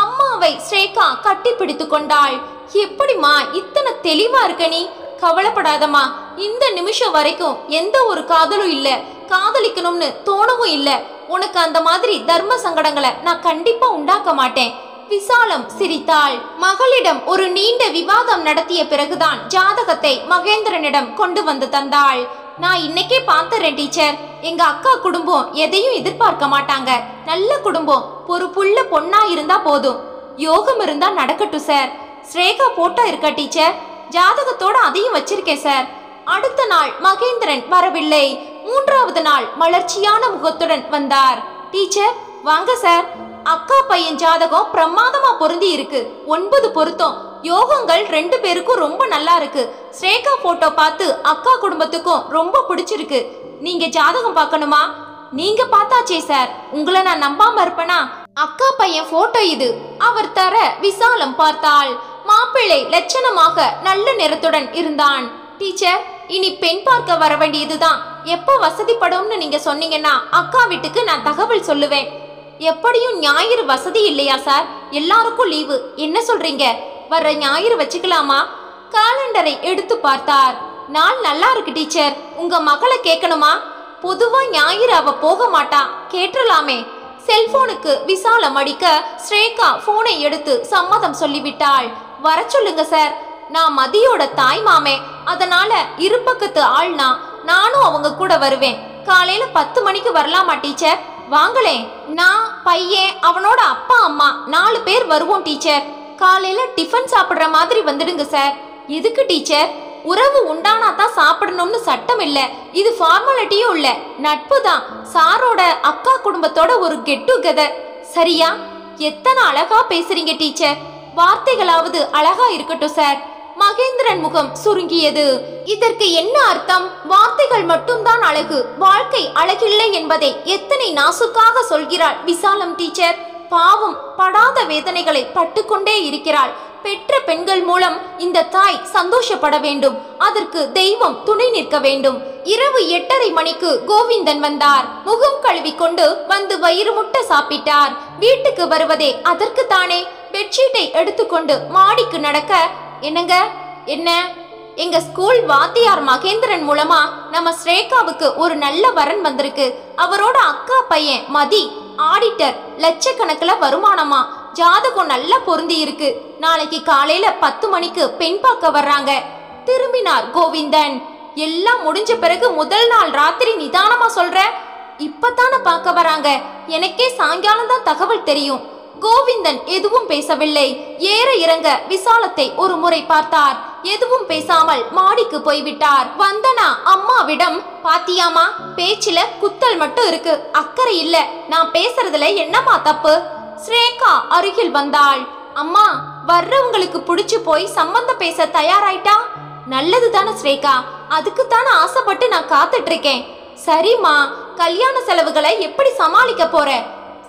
அம்மாவை ஸ்ரேகா கட்டி பிடித்து கொண்டாள். எப்படிமா இத்தனை தெளிவா இருக்க நீ? கவலைப்படாதம்மா. இந்த நிமிஷம் வரைக்கும் எந்த ஒரு காதலும் இல்ல. காதலிக்கணும்னு தோணவும் இல்ல. உனக்கு அந்த மாதிரி தர்ம சங்கடங்களை நான் கண்டிப்பா உண்டாக்க மாட்டேன். விசாலம் சிரித்தாள். மகளிடம் ஒரு நீண்ட விவாதம் நடத்திய பிறகுதான் ஜாதகத்தை மகேந்திரனிடம் கொண்டு வந்து தந்தாள். நான் இன்னைக்கே பார்த்துறேன் டீச்சர். எங்க அக்கா குடும்பம் எதையும் எதிர்பார்க்க மாட்டாங்க. நல்ல குடும்பம், பொறுப்புள்ள பொண்ணா இருந்தா போதும். யோகம் இருந்தா நடக்கட்டும் சார். ஸ்ரேகா போட்டோ இருக்கா டீச்சர்? ஜாதகத்தோட அதையும் வச்சிருக்கேன் சார். அடுத்த நாள் மகேந்திரன் வரவில்லை. 3வது நாள் மலர்ச்சியான முகத்துடன் வந்தார். டீச்சர் வாங்க சார். அக்கா பையன் ஜாதகம் பிரமாதமா பொருந்தி இருக்கு. 9 பொருத்தம். யோகங்கள் 2 பேருக்கும் ரொம்ப நல்லா இருக்கு. ஸ்ரேகா போட்டோ பார்த்து அக்கா குடும்பத்துக்கும் ரொம்ப பிடிச்சிருக்கு. நீங்க ஜாதகம் பார்க்கணுமா? நீங்க பார்த்தாச்சே சார். உங்களை நான் நம்பாம இருப்பேனா? அக்கா பையன் போட்டோ இது. அவர் தர விசாலம் பார்த்தாள். மாப்பிள்ளை லட்சணமாக நல்ல நிறத்துடன் இருந்தான். டீச்சர், இனி பெண் பார்க்க வர வேண்டியதுதான். எப்ப வசதிப்படும்னு நீங்க சொன்னீங்கன்னா அக்கா வீட்டுக்கு நான் தகவல் சொல்லுவேன். எப்படியும் ஞாயிறு வசதி இல்லையா சார்? எல்லாருக்கும் லீவு. என்ன சொல்றீங்க? வர்ற ஞாயிறு வச்சுக்கலாமா? காலண்டரை எடுத்து பார்த்தார். நாள் நல்லா இருக்கு டீச்சர். உங்க மகளை கேட்கணுமா? பொதுவா ஞாயிறு அவ போக மாட்டா. கேட்டலாமே. செல்போனுக்கு விசாலம் அடிக்க ஸ்ரேகா போனை எடுத்து சம்மதம் சொல்லிவிட்டாள். வர சொல்லுங்க சார். நான் மதியோட தாய் மாமே. அதனால இருபக்கத்து ஆள்னா நானும் அவங்க கூட வருவேன். காலையில 10 மணிக்கு வரலாமா டீச்சர்? வாங்களேன். நான், பையன், அவனோட அப்பா அம்மா 4 பேர் வருவோம் டீச்சர். காலையில டிஃபன் சாப்பிடுற மாதிரி வந்துடுங்க சார். எதுக்கு டீச்சர்? உறவு உண்டானா தான் சாப்பிடணும்னு சட்டம் இல்ல, இது ஃபார்மாலிட்டியும் இல்ல, நட்பு தான். சாரோட அக்கா குடும்பத்தோட ஒரு கெட் டுகெதர். சரியா? எத்தனை அழகா பேசுறீங்க டீச்சர். வார்த்தைகளாவது அழகா இருக்கட்டும் சார். மகேந்திரன் முகம் சுருங்கியது. இதற்கு என்ன அர்த்தம்? வார்த்தைகள் மட்டும்தான் அழகு, வாழ்க்கை அழகில்லை என்பதை எத்தனை நாசுக்காக சொல்கிறாள் விசாலம் டீச்சர். பாவம், படாத வேதனைகளை பட்டுக்கொண்டே இருக்கிறாள். பெற்ற பெண்கள் மூலம் இந்த தாய் சந்தோஷப்பட வேண்டும், அதற்கு தெய்வம் துணை நிற்க வேண்டும். இரவு 8:30 மணிக்கு கோவிந்தன் வந்தார். முகம் கழுவி கொண்டு வந்து வயிறு முட்ட சாப்பிட்டார். வீட்டுக்கு வருவதே அதற்கு தானே. பெட்ஷீட்டை எடுத்துக்கொண்டு மாடிக்கு நடக்க, என்னங்க என்ன? எங்க ஸ்கூல் வாத்தியார் மகேந்திரன் மூலமா நம்ம ஸ்ரேகாவுக்கு ஒரு நல்ல வரன் வந்திருக்கு. அவரோட அக்கா பையன் மதி ஆடிட்டர், லட்சக்கணக்கில் வருமானமா. ஜாதகம் நல்லா பொருந்தி இருக்கு. நாளைக்கு காலையில 10 மணிக்கு பெண் பார்க்க வர்றாங்க. திரும்பினார் கோவிந்தன். எல்லாம் முடிஞ்ச பிறகு முதல் நாள் ராத்திரி நிதானமா சொல்ற? இப்பத்தானே பார்க்க வராங்க, எனக்கே சாயங்காலம் தான் தகவல் தெரியும். கோவிந்தன் எதுவும் பேசவில்லை. ஏற இறங்க விசாலத்தை ஒரு முறை பார்த்தார். எதுவும் பேசாமல் மாடிக்கு போய்விட்டார். வந்தனா அம்மாவிடம், பாத்தியாமா, பேச்சில குத்தல் மட்டும் இருக்கு, அக்கறை இல்ல. நான் பேசுறதுல என்னமா தப்பு? ஸ்ரேகா அருகில் வந்தாள். அம்மா, வர்றவங்களுக்கு பிடிச்சு போய் சம்பந்தம் பேச தயாராயிட்டா? நல்லது தானே ஸ்ரேகா, அதுக்கு தானே ஆசைப்பட்டு நான் காத்துட்டு இருக்கேன். சரிம்மா, கல்யாண செலவுகளை எப்படி சமாளிக்க போற?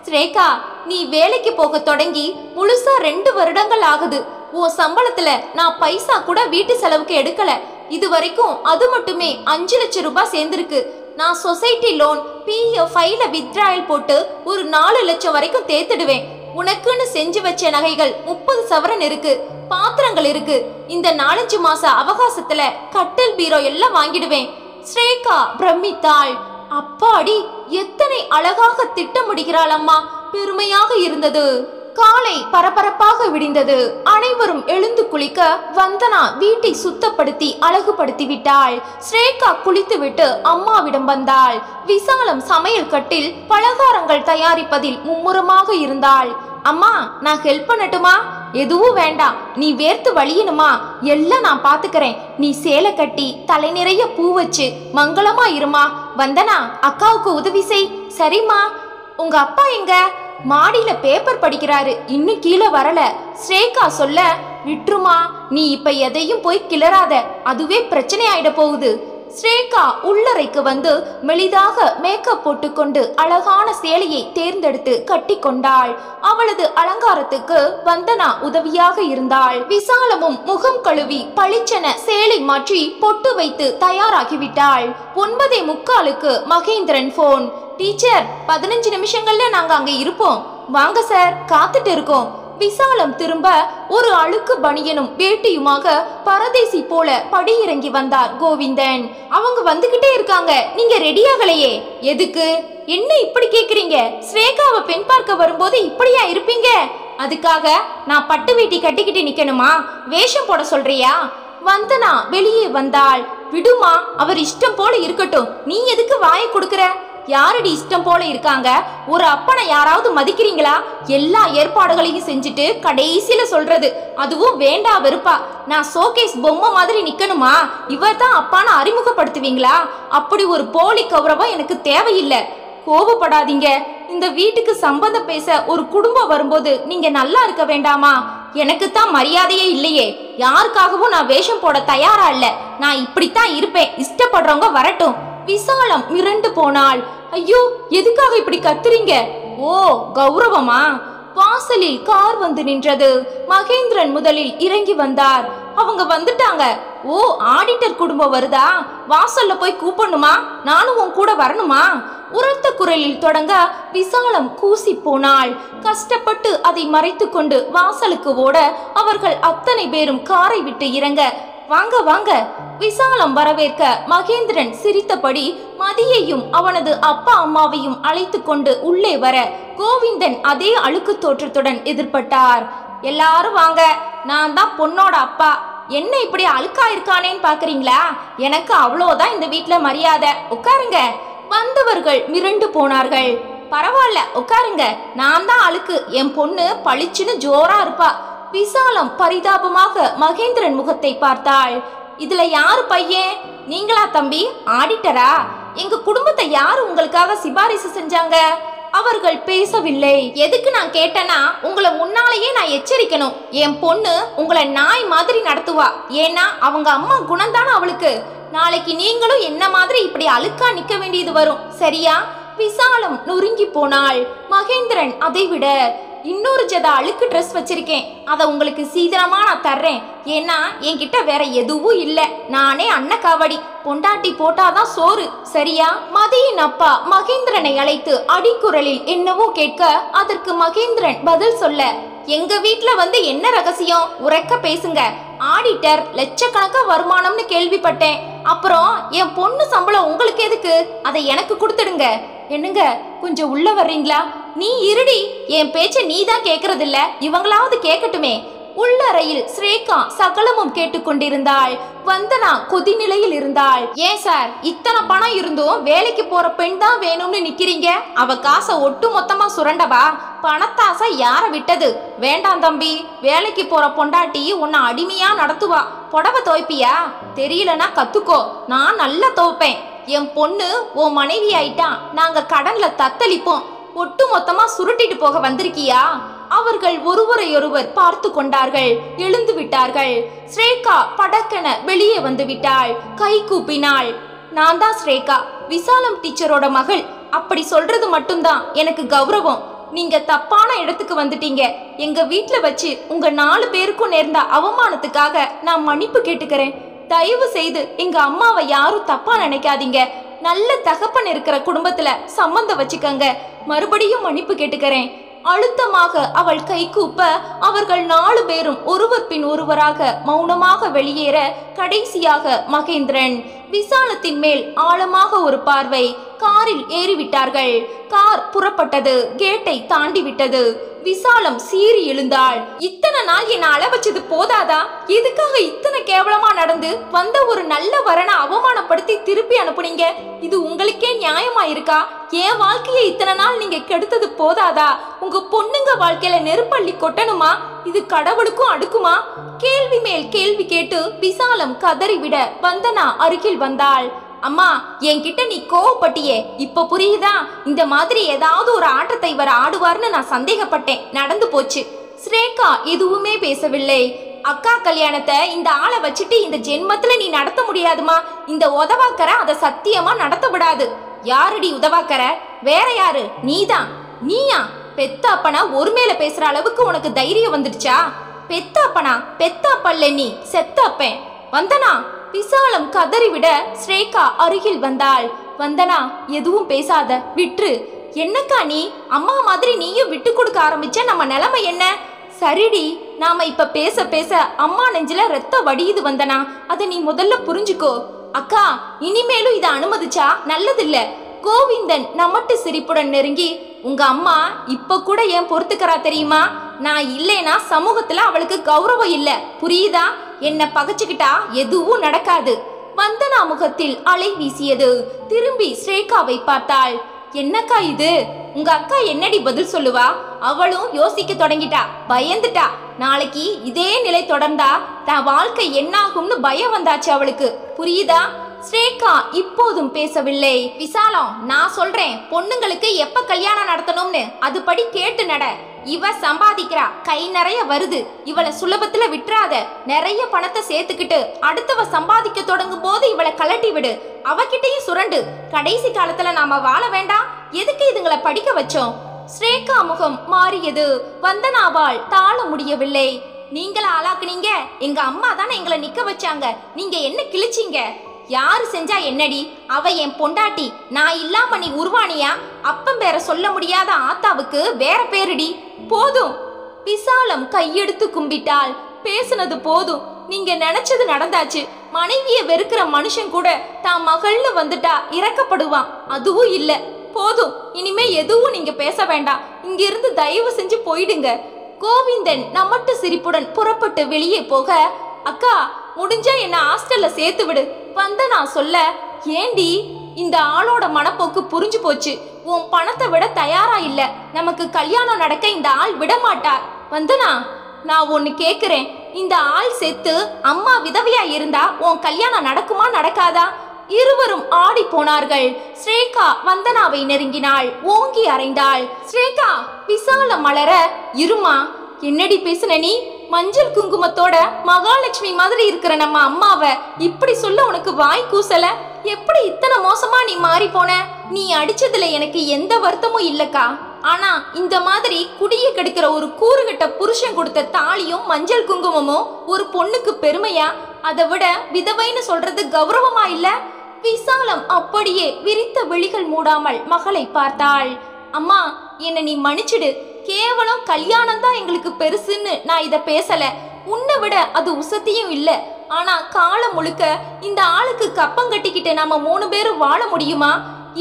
ஸ்ரேகா, நீ வேலைக்கு போக தொடங்கி முழுசா 2 வருடங்கள் ஆகுது. உன் சம்பளத்துல நான் பைசா கூட வீட்டு செலவுக்கு எடுக்கல. இது வரைக்கும் அது மட்டுமே 5 லட்சம் ரூபாய் சேர்ந்திருக்கு. நான் சொசைட்டி லோன், பிஎஃப் ஃபைல வித்ட்ராயல் போட்டு ஒரு 4 லட்சம் வரைக்கும் தேத்துடுவேன். உனக்குன்னு செஞ்சு வச்ச நகைகள் 30 சவரன் இருக்கு, பாத்திரங்கள் இருக்கு. இந்த 4-5 மாச அவகாசத்துல கட்டில் பீரோ எல்லாம் வாங்கிடுவேன். ஸ்ரேகா பிரமித்தாள். அப்பாடி, எத்தனை அழகாக திட்டமிடுகிறாள் அம்மா. பெருமையாக இருந்தது. காலை பரபரப்பாக விடிந்தது. அனைவரும் எழுந்து குளிக்க வந்தனா வீட்டை சுத்தப்படுத்தி அழகுபடுத்தி விட்டாள். ஸ்ரேகா குளித்துவிட்டு அம்மாவிடம் வந்தாள். விசாலம் சமையல் கட்டில் பலகாரங்கள் தயாரிப்பதில் மும்முரமாக இருந்தாள். அம்மா, நான் ஹெல்ப் பண்ணட்டுமா? எதுவும் வேண்டாம், நீ வேர்த்து வலியணுமா? எல்லாம் நான் பாத்துக்கிறேன். நீ சேலை கட்டி தலை நிறைய பூ வச்சு மங்களமா இருமா. வந்தனா, அக்காவுக்கு உதவி செய். சரிம்மா. உங்க அப்பா எங்க? மாடியில பேப்பர் படிக்கிறாரு, இன்னும் கீழே வரல. ஸ்ரேகா சொல்ல, விட்டுருமா, நீ இப்ப எதையும் போய் கிளறாத, அதுவே பிரச்சனை ஆயிட போகுது. ஸ்ரேகா உள்ளறைக்கு வந்து மெலிதாக மேக்கப் போட்டுக்கொண்டு அழகான சேலையை தேர்ந்தெடுத்து கட்டி கொண்டாள். அவளது அலங்காரத்துக்கு வந்தனா உதவியாக இருந்தாள். விசாலமும் முகம் கழுவி பளிச்சென சேலை மாற்றி பொட்டு வைத்து தயாராகிவிட்டாள். 9:45 மகேந்திரன் போன். டீச்சர், 15 நிமிஷங்கள்ல நாங்க அங்க இருப்போம், வாங்க சார், காத்துட்டு இருக்கோம். விசாலம் திரும்ப ஒரு அழுக்கு பனியனும் வேட்டியுமாக பரதேசி போல படியிறங்கி வந்தார் கோவிந்தன். அவங்க வந்துகிட்டே இருக்காங்க, நீங்க ரெடியாகலையே? எதுக்கு? என்ன இப்படி கேக்குறீங்க? ஸ்ரேகாவை பெண் பார்க்க வரும்போது இப்படியா இருப்பீங்க? அதுக்காக நான் பட்டு வேட்டி கட்டிக்கிட்டு நிக்கணுமா? வேஷம் போட சொல்றியா? வந்தனா வெளியே வந்தாள். விடுமா, அவர் இஷ்டம் போல இருக்கட்டும், நீ எதுக்கு வாயை கொடுக்கற? யாரடி இஷ்டம் போல இருக்காங்க? ஒரு அப்பனை யாராவது மதிக்கிறீங்களா? எல்லா ஏற்பாடுகளையும் செஞ்சுட்டு கடைசியில சொல்றது, அதுவும் வேண்டா வெறுப்பா, நான் ஷோகேஸ் பொம்மை மாதிரி நிக்கணுமா? இவர் தான் அப்பான்னு அறிமுகப்படுத்துவீங்களா? அப்படி ஒரு போலி கௌரவம் எனக்கு தேவையில்லை. கோபப்படாதீங்க. இந்த வீட்டுக்கு சம்பந்தம் பேச ஒரு குடும்பம் வரும்போது நீங்க நல்லா இருக்க வேண்டாமா? எனக்கு தான் மரியாதையே இல்லையே. யாருக்காகவும் நான் வேஷம் போட தயாரா இல்ல. நான் இப்படித்தான் இருப்பேன், இஷ்டப்படுறவங்க வரட்டும். விசாலம் மிரண்டு போனாள். ஐயோ, எதுக்காக இப்படி கத்துறீங்க? ஓ, கௌரவமா? வாசலில் கார் வந்து நின்றது. மகேந்திரன் முதலில் இறங்கி வந்தார். அவங்க வந்துட்டாங்க. ஓ, ஆடிட்டர் குடும்பம் வருதா? வாசல்ல போய் கூப்பிடணுமா? நானும் உன் கூட வரணுமா? உரத்த குரலில் தொடங்க விசாலம் கூசி போனாள். கஷ்டப்பட்டு அதை மறைத்து கொண்டு வாசலுக்கு ஓட அவர்கள் அத்தனை பேரும் காரை விட்டு இறங்க, வாங்க வாங்க. விசாலம் வரவேற்க மகேந்திரன் சிரித்தபடி மதியையும் அவனது அப்பா அம்மாவையும் அழைத்து கொண்டு உள்ளே வர கோவிந்தன் அதே அழுக்கு தோற்றத்துடன் எதிர்பட்டார். எல்லாரும் வாங்க, நான் தான் பொண்ணோட அப்பா. என்ன இப்படி அழுக்கா இருக்கானேன்னு பாக்குறீங்களா? எனக்கு அவ்வளோதான் இந்த வீட்டுல மரியாதை. உட்காருங்க. வந்தவர்கள் மிரண்டு போனார்கள். பரவாயில்ல, உட்காருங்க, நான் தான் அழுக்கு, என் பொண்ணு பளிச்சுன்னு ஜோரா இருப்பா. விசாலம் பரிதாபமாக மகேந்திரன் முகத்தை பார்த்தாள். இதுல யாரு பையன்? நீங்களா தம்பி? ஆடிட்டரா? எங்க குடும்பத்தை யாரு உங்களுக்காக சிபாரிசு செஞ்சாங்க? அவர்கள் பேசவில்லை. எதுக்கு நான் கேட்டேன்னா, உங்களை முன்னாலேயே நான் எச்சரிக்கணும். என் பொண்ணு உங்களை நாய் மாதிரி நடத்துவா. ஏன்னா அவங்க அம்மா குணம்தானே அவளுக்கு. நாளைக்கு நீங்களும் என்ன மாதிரி இப்படி அழுக்கா நிக்க வேண்டியது வரும். சரியா? விசாலம் நொறுங்கி போனாள். மகேந்திரன் அதை விட, இன்னொரு ஜத அழுக்கு ட்ரெஸ் வச்சிருக்கேன், அதை உங்களுக்கு சீக்கிரமா நான் தர்றேன். ஏன்னா என்கிட்ட வேற எதுவும் இல்லை. நானே அன்னக்காவடி, பொண்டாட்டி போட்டாதான் சோறு. சரியா? மதியின் அப்பா மகேந்திரனை அழைத்து அடிக்குரலில் என்னவோ கேட்க, அதற்கு மகேந்திரன் பதில் சொல்ல, எங்க வீட்டுல வந்து என்ன ரகசியம்? உரைக்க பேசுங்க. ஆடிட்டர் லட்சக்கணக்கா வருமானம்னு கேள்விப்பட்டேன். அப்புறம் என் பொண்ணு சம்பளம் உங்களுக்கு எதுக்கு? அதை எனக்கு கொடுத்துடுங்க. என்னங்க, கொஞ்சம் உள்ள வர்றீங்களா? நீ இருடி, என் பேச்ச நீ தான் கேட்கறது இல்ல, இவங்களாவது கேட்கட்டுமே. உள்ளறையில் ஸ்ரேகா சகலமும் கேட்டுக்கொண்டிருந்தாள். வந்தனா கொதிநிலையில் இருந்தாள். ஏன் சார், இத்தனை பணம் இருந்தும் வேலைக்கு போற பெண் தான் வேணும்னு நிக்கிறீங்க? அவ காசை ஒட்டு மொத்தமா சுரண்டவா? பணத்தாசை யார விட்டது? வேண்டாம் தம்பி, வேலைக்கு போற பொண்டாட்டி உன்னை அடிமையா நடத்துவா. புடவை துவைப்பியா? தெரியலனா கத்துக்கோ, நான் நல்லா துவைப்பேன். என் பொண்ணு உன் மனைவி ஆயிட்டா, நாங்க கடன்ல தத்தளிப்போம். ஒட்டு மொத்தமா சுருட்டிட்டு போக வந்திருக்கியா? அவர்கள் ஒருவரையொருவர் பார்த்து கொண்டார்கள். எழுந்து விட்டார்கள். ஸ்ரேகா படக்கென வெளியே வந்து விட்டாள். கை கூப்பினாள். நான் தான் ஸ்ரேகா, விசாலம் டீச்சரோட மகள். அப்படி சொல்றது மட்டும்தான் எனக்கு கௌரவம். நீங்க தப்பான இடத்துக்கு வந்துட்டீங்க. எங்க வீட்டுல வச்சு உங்க 4 பேருக்கும் நேர்ந்த அவமானத்துக்காக நான் மன்னிப்பு கேட்டுக்கிறேன். தயவு செய்து எங்க அம்மாவை யாரும் தப்பா நினைக்காதீங்க. நல்ல தகப்பன் இருக்கிற குடும்பத்துல சம்பந்தம் வச்சுக்கங்க. மறுபடியும் மன்னிப்பு கேட்டுக்கிறேன். அழுத்தமாக அவள் கை கூப்ப, அவர்கள் 4 பேரும் ஒருவர் பின் ஒருவராக மௌனமாக வெளியேற, கடைசியாக மகேந்திரன் விசாலத்தின் மேல் ஆழமாக ஒரு பார்வை. காரில் ஏறிவிட்டார்கள். கார் புறப்பட்டது. கேட்டை தாண்டி விட்டது. விசாலம் சீறி எழுந்தாள். இத்தனை நாள் என்ன அள வச்சது போதாதா? எதுக்காக இத்தனை கேவலமா நடந்து வந்த ஒரு நல்ல வரனை அவமானப்படுத்தி திருப்பி அனுப்புனீங்க? இது உங்களுக்கே நியாயமா இருக்கா? என் வாழ்க்கையை இத்தனை நாள் நீங்க கெடுத்தது போதாதா? உங்க பொண்ணுங்க வாழ்க்கையில நெருப்பள்ளி கொட்டணுமா? இது கடவுளுக்கும் அடுக்குமா? கேள்வி மேல் கேள்வி கேட்டு விசாலம் கதறிவிட வந்தனா அருகில் வந்தாள். அம்மா, என்கிட்ட நீ கோவப்பட்டியே, இப்ப புரியுதா? இந்த மாதிரி ஏதாவது ஒரு ஆட்டத்தை இவர் ஆடுவார்னு நான் சந்தேகப்பட்டேன். நடந்து போச்சு. ஸ்ரேகா எதுவுமே பேசவில்லை. அக்கா கல்யாணத்தை இந்த ஆளை வச்சுட்டு இந்த ஜென்மத்துல நீ நடத்த முடியாதுமா. இந்த உதவாக்கற அதை சத்தியமா நடத்த விடாது. யாருடி உதவாக்கற? வேற யாரு? நீதான். நீயா? பெத்த அப்பனா ஒரு மேல பேசுற அளவுக்கு உனக்கு தைரியம் வந்துடுச்சா? பெத்த அப்பனா? பெத்த அப்பல்ல நீ, செத்த அப்பேன். வந்தனா? விசாலம் கதறிவிட ஸ்ரேகா அருகில் வந்தாள். வந்தனா, எதுவும் பேசாத, விட்டுரு. என்னக்கா நீ? அம்மா மாதிரி நீயும் விட்டு கொடுக்க ஆரம்பிச்ச நம்ம நிலைமை என்ன? சரிடி, நாம இப்ப பேச பேச அம்மா நெஞ்சில ரத்த வடியுது வந்தனா. அதை நீ முதல்ல புரிஞ்சுக்கோ. அக்கா, இனிமேலும் இதை அனுமதிச்சா நல்லதில்ல. கோவிந்தன் நமட்டு சிரிப்புடன் நெருங்கி, உங்க அம்மா இப்ப கூட ஏன் பொறுத்துக்கிறா தெரியுமா? நான் இல்லைனா சமூகத்துல அவளுக்கு கௌரவம் இல்ல, புரியுதா? என்ன பகைச்சுக்கிட்டா எதுவும் நடக்காது. வந்தனா முகத்தில் அலை வீசியது. திரும்பி ஸ்ரேகாவை பார்த்தாள். என்னக்கா இது? உங்க அக்கா என்னடி பதில் சொல்லுவா? அவளும் யோசிக்க தொடங்கிட்டா. பயந்துட்டா. நாளைக்கு இதே நிலை தொடர்ந்தா தன் வாழ்க்கை என்னாகும்னு பயம் வந்தாச்சு அவளுக்கு, புரியுதா? ஸ்ரேகா இப்போதும் பேசவில்லை. விசாலம், நான் சொல்றேன், பொண்ணுங்களுக்கு எப்ப கல்யாணம் நடத்தணும்னு அதுபடி கேட்டு நட. இவ சம்பாதிக்கிறா, கை நிறைய வருது. இவளை சுலபத்துல விட்டுறாத. நிறைய பணத்தை சேர்த்துக்கிட்டு அடுத்தவ சம்பாதிக்க தொடங்கும் போது இவளை கலட்டி விடு. அவகிட்டையும் சுரண்டு. கடைசி காலத்துல நாம வாழ வேண்டாம். எதுக்கு இதுங்களை படிக்க வச்சோம்? ஸ்ரேகா முகம் மாறியது. வந்தனாவால் தாழ முடியவில்லை. நீங்கள ஆளாக்குனீங்க? எங்க அம்மா தானே எங்களை நிக்க வச்சாங்க. நீங்க என்ன கிழிச்சிங்க? யாரு செஞ்சா என்னடி? அவ என் பொண்டாட்டி. நான் இல்லாம நீ உருவானியா? அப்பம் பேர சொல்ல முடியாத ஆத்தாவுக்கு வேற பேருடி. போதும். விசாலம் கையெடுத்து கும்பிட்டாள். பேசுனது போதும். நீங்க நினைச்சது நடந்தாச்சு. மனைவிய வெறுக்கிற மனுஷன் கூட தான் மகள்னு வந்துட்டா இறக்கப்படுவான். அதுவும் இல்ல. போதும். இனிமே எதுவும் நீங்க பேச வேண்டாம். இங்கிருந்து தயவு செஞ்சு போயிடுங்க. கோவிந்தன் நமட்டு சிரிப்புடன் புறப்பட்டு வெளியே போக, அக்கா, முடிஞ்சா என்ன ஹாஸ்டல்ல சேர்த்து விடு. வந்தனா சொல்ல, ஏண்டி? இந்த ஆளோட மனப்போக்கு புரிஞ்சு போச்சு. உன் பணத்தை விட தயாரா இல்ல. நமக்கு கல்யாணம் நடக்க இந்த ஆள் விட மாட்டார். வந்தனா, நான் ஒன்னு கேக்குறேன். இந்த ஆள் செத்து அம்மா விதவையா இருந்தா உன் கல்யாணம் நடக்குமா நடக்காதா? இருவரும் ஆடி போனார்கள். ஸ்ரேகா வந்தனாவை நெருங்கினாள், ஓங்கி அறைந்தாள். ஸ்ரேகா விசாலம் மலர, இருமா, என்னடி பேசுன நீ? மஞ்சள் குங்குமத்தோட மகாலட்சுமி மாதிரி இருக்கிற நம்ம அம்மாவை இப்படி சொல்ல உனக்கு வாய் கூசல? எப்படி இத்தனை மோசமா நீ மாறி போன? நீ அடிச்சதுல எனக்கு எந்த வருத்தமும் இல்லக்கா. ஆனா இந்த மாதிரி குடிய கெடுக்கிற ஒரு கூறுகட்ட புருஷன் கொடுத்த தாலியும் மஞ்சள் குங்குமமும் ஒரு பொண்ணுக்கு பெருமையா? அதை விட விதவைன்னு சொல்றது கௌரவமா இல்ல? விசாலம் அப்படியே விரித்த விழிகள் மூடாமல் மகளை பார்த்தாள். அம்மா, என்ன நீ மன்னிச்சிடு. கேவலம் கல்யாணம் தான் எங்களுக்கு பெருசுன்னு நான் இதை பேசல. உன்னை விட அது உசத்தியும் இல்லை. ஆனா காலம் முழுக்க இந்த ஆளுக்கு கப்பம் கட்டிக்கிட்டு நம்ம 3 பேரும் வாழ முடியுமா?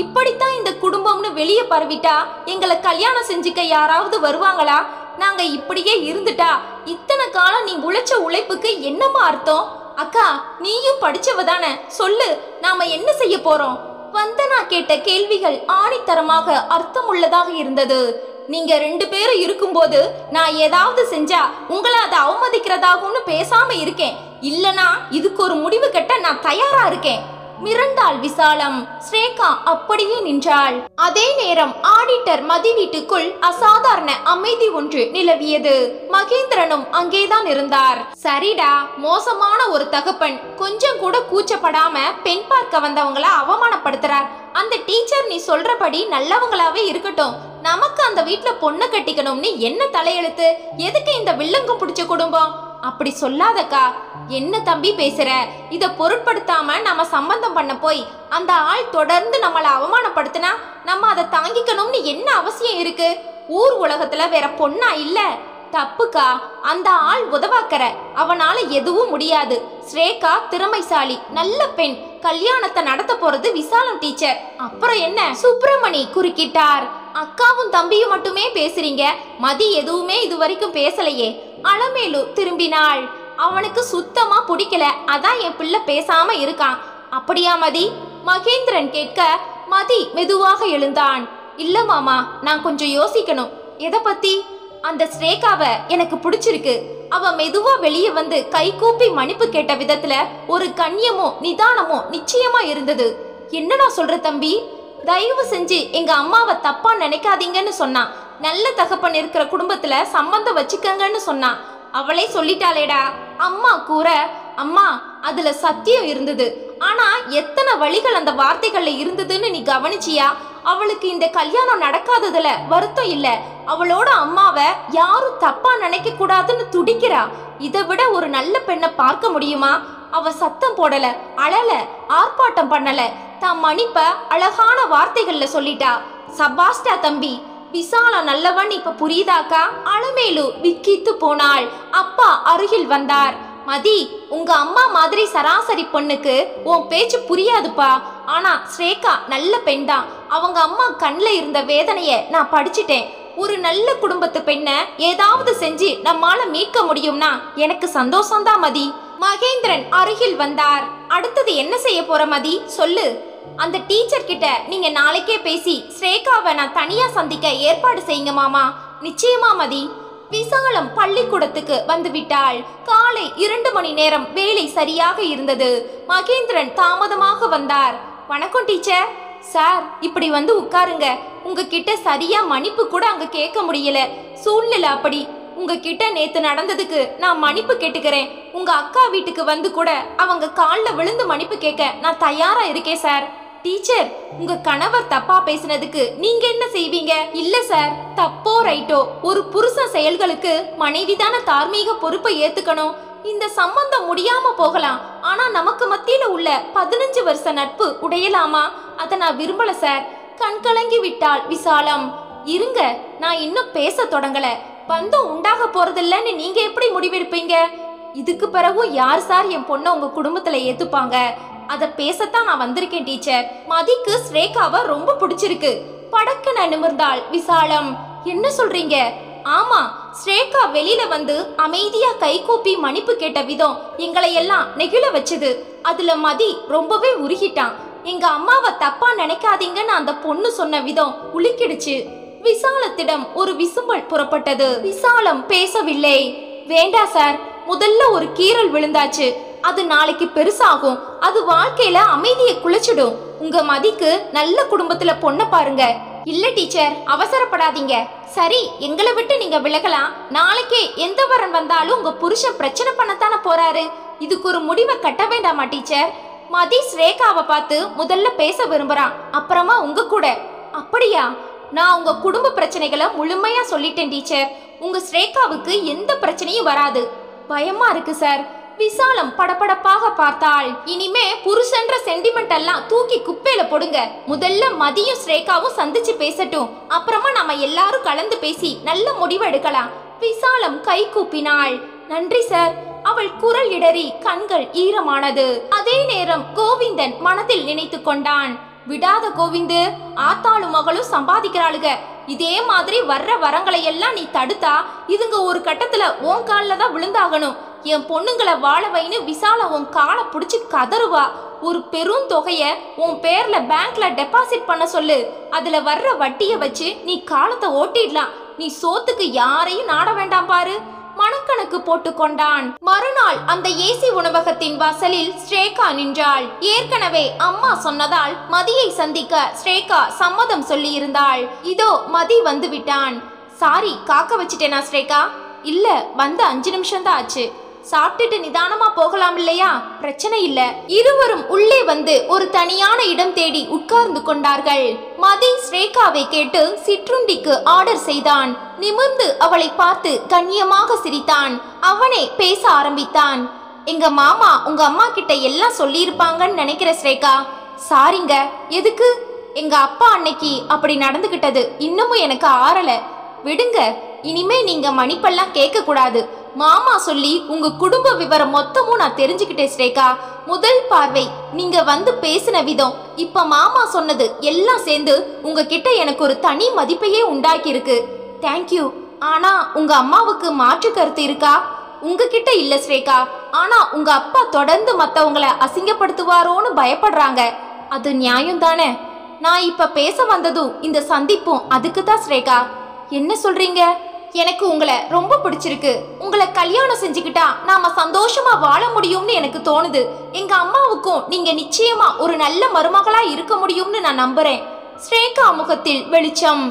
இப்படித்தான் இந்த குடும்பம்னு வெளியே பரவிட்டா எங்களை கல்யாணம் செஞ்சுக்க யாராவது வருவாங்களா? நாங்க இப்படியே இருந்துட்டா இத்தனை காலம் நீ உழைச்ச உழைப்புக்கு என்னமா அர்த்தம்? அக்கா, நீயும் படிச்சவ தானே, சொல்லு, நாம என்ன செய்ய போறோம்? வந்தனா கேட்ட கேள்விகள் ஆணித்தரமாக அர்த்தம் உள்ளதாக இருந்தது. நீங்க 2 பேரும் இருக்கும்போது நான் ஏதாவது செஞ்சா உங்களை அதை அவமதிக்கிறதாகும்னு பேசாம இருக்கேன். இல்லனா இதுக்கு ஒரு முடிவு கட்ட நான் தயாரா இருக்கேன். மிரண்டாள் விசாலம். ஸ்ரேகா அப்படியே நின்றாள். அதே நேரம் ஆடிட்டர் மதி வீட்டுக்குள் அசாதாரண அமைதி ஒன்று நிலவியது. மகேந்திரனும் அங்கேதான் இருந்தார். சரிடா, மோசமான ஒரு தகப்பன் கொஞ்சம் கூட கூச்சப்படாம பெண் பார்க்க வந்தவங்கள அவமானப்படுத்துறார். அந்த டீச்சர் நீ சொல்றபடி நல்லவங்களாவே இருக்கட்டும். நமக்கு அந்த வீட்டுல பொண்ணு கட்டிக்கணும்னு என்ன தலையெழுத்து? எதுக்கு இந்த வில்லங்கம் பிடிச்ச குடும்பம்? அப்படி சொல்லாதக்கா. என்ன தம்பி பேசுற? இத பொருட்படுத்தாம நம்ம சம்பந்தம் பண்ண போய் அந்த ஆள் தொடர்ந்து நம்மளை அவமானப்படுத்தினா நம்ம அதை தாங்கிக்கணும்னு என்ன அவசியம் இருக்கு? ஊர் உலகத்துல வேற பொண்ணா இல்ல? தப்புக்கா. அந்த ஆள் உதவாக்கற, அவனால எதுவும் முடியாது. ஸ்ரேகா திறமைசாலி, நல்ல பெண். கல்யாணத்தை நடத்த போறது விசாலம் டீச்சர். அப்புறம் என்ன? சுப்பிரமணி குறுக்கிட்டார். அக்காவும் தம்பியும் மட்டுமே பேசுறீங்க, மதி எதுவுமே இது வரைக்கும் பேசலையே. அலமேலு திரும்பினாள். அவனுக்கு சுத்தமா பிடிக்கல, அதான் என் பிள்ளை பேசாம இருக்கான். அப்படியா மதி? மகேந்திரன் கேட்க மதி மெதுவாக எழுந்தான். இல்ல மாமா, நான் கொஞ்சம் யோசிக்கணும். எதை பத்தி? அந்த ஸ்ரேகாவை எனக்கு பிடிச்சிருக்கு. அவ மெதுவா வெளியே வந்து கை கூப்பி மன்னிப்பு கேட்ட விதத்துல ஒரு கண்ணியமோ நிதானமோ நிச்சயமா இருந்தது. என்னடா சொல்ற தம்பி? தயவு செஞ்சு எங்க அம்மாவை தப்பா நினைக்காதீங்கன்னு சொன்னான். நல்ல தகப்பன் இருக்கிற குடும்பத்துல சம்பந்தம் வச்சுக்கங்கன்னு சொன்னான். அவளே சொல்லிட்டாளேடா. அம்மா கூற, அம்மா அதுல சத்தியம் இருந்தது. ஆனா எத்தனை வழிகள் அந்த வார்த்தைகள்ல இருந்ததுன்னு நீ கவனிச்சியா? அவளுக்கு இந்த கல்யாணம் நடக்காததுல வருத்தம் இல்ல. அவளோட அம்மாவை யாரும் தப்பா நினைக்க கூடாதுன்னு துடிக்கிறா. இதை விட ஒரு நல்ல பெண்ணை பார்க்க முடியுமா? அவ சத்தம் போடல, அழல, ஆர்ப்பாட்டம் பண்ணல. தான் மன்னிப்ப அழகான வார்த்தைகள்ல சொல்லிட்டா. சபாஸ்டா தம்பி, விசாலம் நல்லவன் இப்ப புரியுதாக்கா? அலமேலு விக்கித்து போனாள். அப்பா அருகில் வந்தார். மதி, உங்க அம்மா மாதிரி சராசரி பொண்ணுக்கு உன் பேச்சு புரியாதுப்பா. ஆனா ஸ்ரேகா நல்ல பெண் தான். அவங்க அம்மா கண்ணில் இருந்த வேதனைய நான் படிச்சுட்டேன். ஒரு நல்ல குடும்பத்து பெண்ணை ஏதாவது செஞ்சு நம்மால மீட்க முடியும்னா எனக்கு சந்தோஷம்தான் மதி. மகேந்திரன் அருகில் வந்தார். அடுத்தது என்ன செய்ய போற மதி, சொல்லு. அந்த டீச்சர் கிட்ட நீங்க நாளைக்கே பேசி ஸ்ரேகாவை நான் தனியா சந்திக்க ஏற்பாடு செய்யுங்க மாமா. நிச்சயமா மதி. விசாலம் பள்ளிக்கூடத்துக்கு வந்து விட்டாள். காலை 2 மணி நேரம் வேலை சரியாக இருந்தது. மகேந்திரன் தாமதமாக வந்தார். வணக்கம் டீச்சர். சார், இப்படி வந்து உட்காருங்க. உங்ககிட்ட சரியா மன்னிப்பு கூட அங்க கேட்க முடியல, சூழ்நிலை அப்படி. உங்ககிட்ட நேத்து நடந்ததுக்கு நான் மன்னிப்பு கேட்டுக்கிறேன். உங்க அக்கா வீட்டுக்கு வந்து கூட அவங்க காலில் விழுந்து மன்னிப்பு கேட்க நான் தயாரா இருக்கேன் சார். டீச்சர், உங்க கணவர் தப்பா பேசினதுக்கு நீங்க என்ன செய்வீங்க? இல்ல சார், தப்போ ரைட்டோ, ஒரு புருஷன் செயல்களுக்கு மனைவிதான தார்மீக பொறுப்பை ஏத்துக்கணும். இந்த சம்பந்தம் முடியாம போகலாம், ஆனா நமக்கு மத்தியில உள்ள 15 வருஷ நட்பு உடையலாமா? அதை நான் விரும்பல சார். கண்கலங்கி விட்டாள் விசாலம். இருங்க, நான் இன்னும் பேச தொடங்கல. பந்தம் உண்டாக போறதில்லன்னு நீங்க எப்படி முடிவெடுப்பீங்க? இதுக்கு பிறகு யார் சார் என் பொண்ணை உங்க குடும்பத்துல ஏத்துப்பாங்க? அதை பேசத்தான் நான் வந்திருக்கேன் டீச்சர். மதிக்கு ஸ்ரேகாவை ரொம்ப பிடிச்சிருக்கு. படக்குன நிமிர்ந்தாள் விசாலம். என்ன சொல்றீங்க? ஆமா, ஸ்ரேகா வெளியில வந்து அமைதியா கை கூப்பி மன்னிப்பு கேட்ட விதம் எங்களை எல்லாம் நெகிழ வச்சது. அதுல மதி ரொம்பவே உருகிட்டான். எங்க அம்மாவை தப்பா நினைக்காதீங்கன்னு அந்த பொண்ணு சொன்ன விதம் உலுக்கிடுச்சு. விசாலத்திடம் ஒரு விசும்பல் புறப்பட்டது. விசாலம் பேசவில்லை. வேண்டா சார், முதல்ல ஒரு கீறல் விழுந்தாச்சு. அது நாளைக்கு பெருசாகும். அது வாழ்க்கையில அமைதியை குலைச்சிடும். உங்க மதிக்கு நல்ல குடும்பத்துல பொண்ணை பாருங்க. இல்ல டீச்சர், அவசரப்படாதீங்க. சரி, எங்களை விட்டு நீங்க விலகலாம். நாளைக்கே எந்த வரன் வந்தாலும் உங்க புருஷன் பிரச்சனை பண்ணத்தானே போறாரு. இதுக்கு ஒரு முடிவை கட்ட வேண்டாமா டீச்சர்? மதி ஸ்ரேகாவை பார்த்து முதல்ல பேச விரும்புறான், அப்புறமா உங்க கூட. அப்படியா? நான் உங்க குடும்ப பிரச்சனைகளை முழுமையா சொல்லிட்டேன் டீச்சர். உங்க ஸ்ரேகாவுக்கு எந்த பிரச்சனையும் வராது. பயமா இருக்கு சார். விசாலம் படபடப்பாக பார்த்தாள். இனிமே புருஷன்ற சென்டிமெண்ட் எல்லாம் தூக்கி குப்பையில போடுங்க. முதல்ல மதியும் ஸ்ரேகாவும் சந்திச்சு பேசட்டும். அப்புறமா நம்ம எல்லாரும் கலந்து பேசி நல்ல முடிவு எடுக்கலாம். விசாலம் கை கூப்பினாள். நன்றி சார். அவள் குரல் இடறி கண்கள் ஈரமானது. அதே நேரம் கோவிந்தன் மனதில் நினைத்து கொண்டான், விடாத கோவிந்து, ஆத்தாளும் மகளும் சம்பாதிக்கிறாளுக. இதே மாதிரி வர்ற வரங்களை எல்லாம் நீ தடுத்தா இதுங்க ஒரு கட்டத்துல உன் காலில் தான் விழுந்தாகணும். என் பொண்ணுங்களை வாழ வைன்னு விசால உன் காலை பிடிச்சி கதறுவா. ஒரு பெரும் தொகைய உன் பேர்ல பேங்க்ல டெபாசிட் பண்ண சொல்லு. அதுல வர்ற வட்டியை வச்சு நீ காலத்தை ஓட்டிடலாம். நீ சோத்துக்கு யாரையும் நாட வேண்டாம் பாரு. மனக்கணக்கு போட்டு கொண்டான். மறுநாள் அந்த ஏசி உணவகத்தின் வாசலில் ஸ்ரேகா நின்றாள். ஏற்கனவே அம்மா சொன்னதால் மதியை சந்திக்க ஸ்ரேகா சம்மதம் சொல்லி இருந்தாள். இதோ மதி வந்து விட்டான். சாரி, காக்க வச்சிட்டேனா ஸ்ரேகா? இல்ல, வந்து 5 நிமிஷம் தான் ஆச்சு. சாப்பிட்டுட்டு நிதானமா போகலாம் இல்லையா? பிரச்சனை இல்ல. இருவரும் உள்ளே வந்து ஒரு தனியான இடம் தேடி உட்கார்ந்து கொண்டார்கள். மதி ஸ்ரேகாவை கேட்டு சிற்றுண்டிக்கு ஆர்டர் செய்தான். நிமிர்ந்து அவளை பார்த்து கண்ணியமாக சிரித்தான். அவனே பேச ஆரம்பித்தான். எங்க மாமா உங்க அம்மா கிட்ட எல்லாம் சொல்லியிருப்பாங்கன்னு நினைக்கிற ஸ்ரேகா. சாரிங்க. எதுக்கு? எங்க அப்பா அன்னைக்கு அப்படி நடந்துகிட்டது இன்னமும் எனக்கு ஆறல. விடுங்க, இனிமே நீங்க மன்னிப்பெல்லாம் கேட்க கூடாது. மாமா சொல்லி உங்க குடும்ப விவரம் மொத்தமும் நான் தெரிஞ்சுக்கிட்டேன் ஸ்ரேகா. முதல் பார்வை, நீங்க வந்து பேசின விதம், இப்ப மாமா சொன்னது எல்லாம் சேர்ந்து உங்ககிட்ட எனக்கு ஒரு தனி மதிப்பையே உண்டாக்கி இருக்கு. தேங்க்யூ. ஆனா உங்க அம்மாவுக்கு மாற்று கருத்து இருக்கா? உங்ககிட்ட இல்ல ஸ்ரேகா. ஆனா உங்க அப்பா தொடர்ந்து மத்தவங்களை அசிங்கப்படுத்துவாரோன்னு பயப்படுறாங்க. அது நியாயம் தானே? நான் இப்ப பேச வந்ததும் இந்த சந்திப்பும் அதுக்கு தான் ஸ்ரேகா. என்ன சொல்றீங்க? எனக்கு உங்களை ரொம்ப பிடிச்சிருக்கு. உங்களை கல்யாணம் செஞ்சுக்கிட்டா நாம சந்தோஷமா வாழ முடியும்னு எனக்கு தோணுது. எங்க அம்மாவுக்கும் நீங்க நிச்சயமா ஒரு நல்ல மருமகளா இருக்க முடியும்னு நான் நம்புறேன். ஸ்ரேகா முகத்தில் வெளிச்சம்.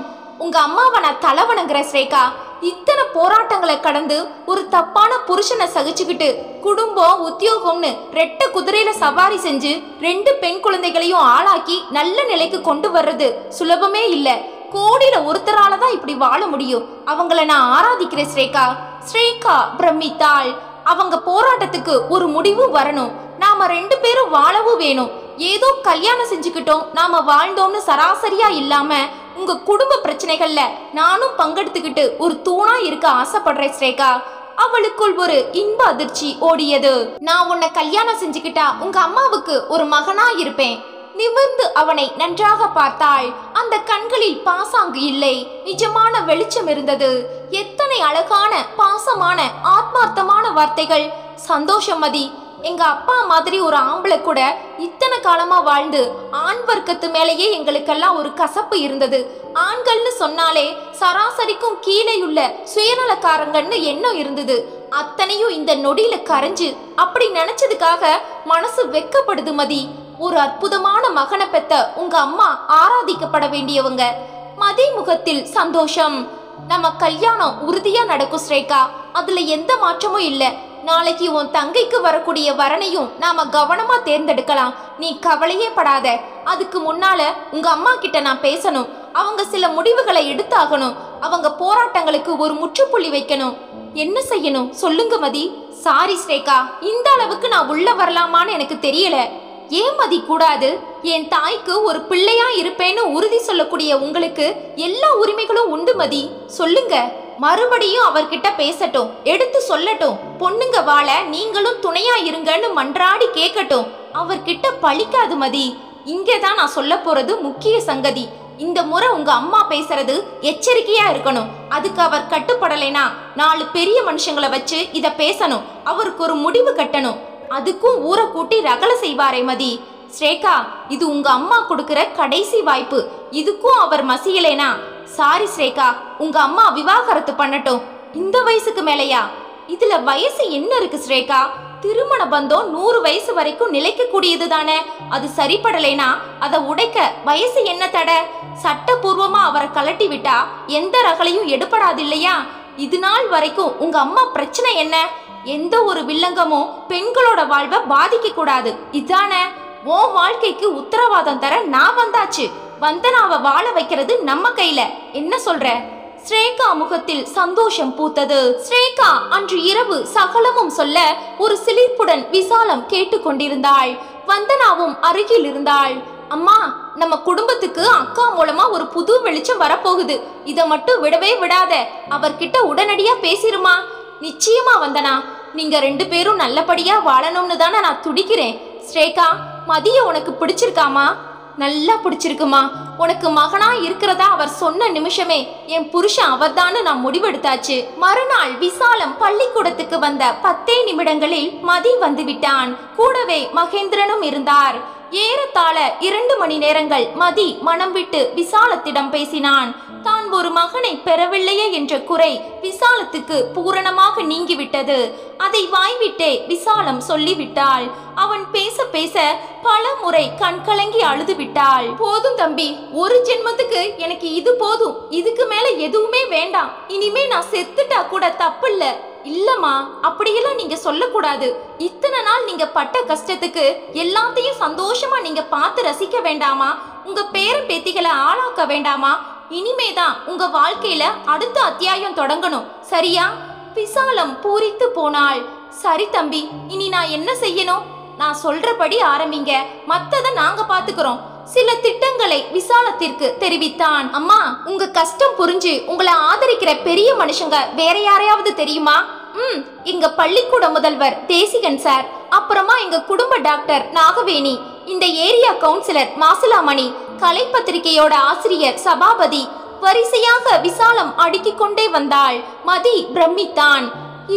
உங்க அம்மாவை நான் தலை வணங்குற ஸ்ரேகா. இத்தனை போராட்டங்களை கடந்து ஒரு தப்பான புருஷனை சகிச்சுக்கிட்டு குடும்பம் உத்தியோகம்னு ரெட்ட குதிரையில சவாரி செஞ்சு 2 பெண் குழந்தைகளையும் ஆளாக்கி நல்ல நிலைக்கு கொண்டு வர்றது சுலபமே இல்ல. கோடியில ஒருத்தரால தான் இப்படி வாழ முடியும். அவங்கள நான் ஆராதிக்கிறேன் ஸ்ரேகா. ஸ்ரேகா பிரமித்தாள். அவங்க போராட்டத்துக்கு ஒரு முடிவு வரணும். நாம 2 பேரும் வாழவும் வேணும். ஏதோ கல்யாணம் செஞ்சுக்கிட்டோம் நாம வாழ்ந்தோம்னு சராசரியா இல்லாம உங்க குடும்ப பிரச்சனைகள்ல நானும் பங்கெடுத்துக்கிட்டு ஒரு தூணா இருக்க ஆசைப்படுறேன் ஸ்ரேகா. அவளுக்குள் ஒரு இன்ப அதிர்ச்சி ஓடியது. நான் உன்னை கல்யாணம் செஞ்சுக்கிட்டா உங்க அம்மாவுக்கு ஒரு மகனா இருப்பேன். நிமிர்ந்து அவனை நன்றாக பார்த்தாள். அந்த கண்களில் பாசாங்கு இல்லை, நிஜமான வெளிச்சம் இருந்தது. எத்தனை அழகான பாசமான ஆத்மார்த்தமான வார்த்தைகள். சந்தோஷம் மதி. எங்க அப்பா மாதிரி ஒரு ஆம்பளை கூட இத்தனை காலமா வாழ்ந்து ஆண் வர்க்கத்து மேலேயே எங்களுக்கெல்லாம் ஒரு கசப்பு இருந்தது. ஆண்கள்னு சொன்னாலே சராசரிக்கும் கீழேயுள்ள சுயநலக்காரங்கன்னு எண்ணம் இருந்தது. அத்தனையும் இந்த நொடியில கரைஞ்சு அப்படி நினைச்சதுக்காக மனசு வெக்கப்படுது மதி. ஒரு அற்புதமான மகனை பெத்த உங்க அம்மா ஆராதிக்கப்பட வேண்டியவங்க. மதி முகத்தில் சந்தோஷம். நம்ம கல்யாணம் உறுதியா நடக்கும் ஸ்ரேகா. அதுல எந்த மாற்றமும் இல்ல. நாளைக்கு உன் தங்கைக்கு வரக்கூடிய வரனையும் நாம கவனமா தேர்ந்தெடுக்கலாம். நீ கவலையே படாத. அதுக்கு முன்னால உங்க அம்மா கிட்ட நான் பேசணும். அவங்க சில முடிவுகளை எடுத்தாகணும். அவங்க போராட்டங்களுக்கு ஒரு முற்றுப்புள்ளி வைக்கணும். என்ன செய்யணும் சொல்லுங்க மதி. சாரி ஸ்ரேகா, இந்த அளவுக்கு நான் உள்ள வரலாமான்னு எனக்கு தெரியல. ஏன் மதி கூடாது? என் தாய்க்கு ஒரு பிள்ளையா இருப்பேன்னு உறுதி சொல்லக்கூடிய உங்களுக்கு எல்லா உரிமைகளும் உண்டு மதி. சொல்லுங்க. மறுபடியும் அவர்கிட்ட பேசட்டும், எடுத்து சொல்லட்டும். பொண்ணுங்க வாழ நீங்களும் துணையா இருங்கன்னு மன்றாடி கேட்கட்டும். அவர்கிட்ட பழிக்காது மதி. இங்கேதான் நான் சொல்ல போறது முக்கிய சங்கதி. இந்த முறை உங்க அம்மா பேசுறது எச்சரிக்கையா இருக்கணும். அதுக்கு அவர் கட்டுப்படலைனா 4 பெரிய மனுஷங்களை வச்சு இத பேசணும். அவருக்கு ஒரு முடிவு கட்டணும். அதுக்கும் ஊரை கூட்டி ரகலை செய்வாரே மதி. ஸ்ரேகா, இது உங்க அம்மா கொடுக்கிற கடைசி வாய்ப்பு. இதுக்கும் அவர் மசியலேனா சாரி ஸ்ரேகா, உங்க அம்மா விவாகரத்து பண்ணட்டும். இந்த வயசுக்கு மேலையா? இதுல வயசு என்ன இருக்கு ஸ்ரேகா? திருமண பந்தம் 100 வயசு வரைக்கும் நிலைக்க கூடியது தானே. அது சரிப்படலைனா அதை உடைக்க வயசு என்ன தடை? சட்டபூர்வமா அவரை கலட்டி விட்டா எந்த ரகலையும் எடுபடாது இல்லையா? இது நாள் வரைக்கும் உங்க அம்மா பிரச்சனை என்ன? எந்த ஒரு வில்லங்கமும் பெண்களோட வாழ்வை பாதிக்க கூடாது, இதானே? உன் வாழ்க்கைக்கு உத்தரவாதம் தர நான் வந்தாச்சு. வந்தனாவை வாழ வைக்கிறது நம்ம கையில. என்ன சொல்ற? ஸ்ரேகா முகத்தில் சந்தோஷம் பூத்தது. ஸ்ரேகா அன்று இரவு சகலமும் சொல்ல ஒரு சிலிர்ப்புடன் விசாலம் கேட்டுக்கொண்டிருந்தாள். வந்தனாவும் அருகில் இருந்தாள். அம்மா, நம்ம குடும்பத்துக்கு அக்கா மூலமா ஒரு புது வெளிச்சம் வரப்போகுது. இதை மட்டும் விடவே விடாத. அவர்கிட்ட உடனடியா பேசிருமா. நிச்சயமா வந்தனா. நீங்க 2 பேரும் நல்லபடியா வாழணும்னு தானே நான் துடிக்கிறேன். ஸ்ரேகா, மதிய உனக்கு பிடிச்சிருக்காமா? நல்லா பிடிச்சிருக்குமா. உனக்கு மகனா இருக்கிறதா அவர் சொன்ன நிமிஷமே என் புருஷன் அவர்தான்னு நான் முடிவெடுத்தாச்சு. மறுநாள் விசாலம் பள்ளிக்கூடத்துக்கு வந்த 10 நிமிடங்களில் மதி வந்து விட்டான். கூடவே மகேந்திரனும் இருந்தார். ஏறத்தாழ 2 மணி நேரங்கள் மதி மனம் விட்டு விசாலத்திடம் பேசினான். தான் ஒரு மகனை பெறவில்லையே என்ற குறை விசாலத்துக்கு பூரணமாக நீங்கிவிட்டது. அதை வாய்விட்டே விசாலம் சொல்லிவிட்டாள். அவன் பேச பேச பல முறை கண் கலங்கி அழுது விட்டாள். போதும் தம்பி, ஒரு ஜென்மத்துக்கு எனக்கு இது போதும். இதுக்கு மேல எதுவுமே வேண்டாம். இனிமே நான் செத்துட்டா கூட தப்பில்ல. இல்லம்மா, அப்படியெல்லாம் நீங்க சொல்லக்கூடாது. இத்தனை நாள் நீங்க பட்ட கஷ்டத்துக்கு எல்லாத்தையும் சந்தோஷமா நீங்க பார்த்து ரசிக்க வேண்டாமா? உங்க பேரன் பேத்திகளை ஆளாக்க வேண்டாமா? இனிமேதான் உங்க வாழ்க்கையில அடுத்த அத்தியாயம் தொடங்கணும், சரியா? விசாலம் பூரித்து போனாள். சரி தம்பி, இனி நான் என்ன செய்யணும்? நான் சொல்றபடி ஆரம்பிங்க, மத்தத நாங்க பாத்துக்கிறோம். சில திட்டங்களை விசாலத்திற்கு தெரிவித்தான். அம்மா, உங்க கஷ்டம் புரிஞ்சு உங்களை ஆதரிக்கிற பெரிய மனுஷங்க வேற யாரையாவது தெரியுமா? எங்க பள்ளிக்கூட முதல்வர் தேசிகன் சார், அப்புறமா எங்க குடும்ப டாக்டர் நாகவேணி, இந்த ஏரியா கவுன்சிலர் மாசிலாமணி, கலை பத்திரிகையோட ஆசிரியர் சபாபதி. வரிசையாக விசாலம் அடுக்கிக் கொண்டே வந்தாள். மதி பிரமித்தான்.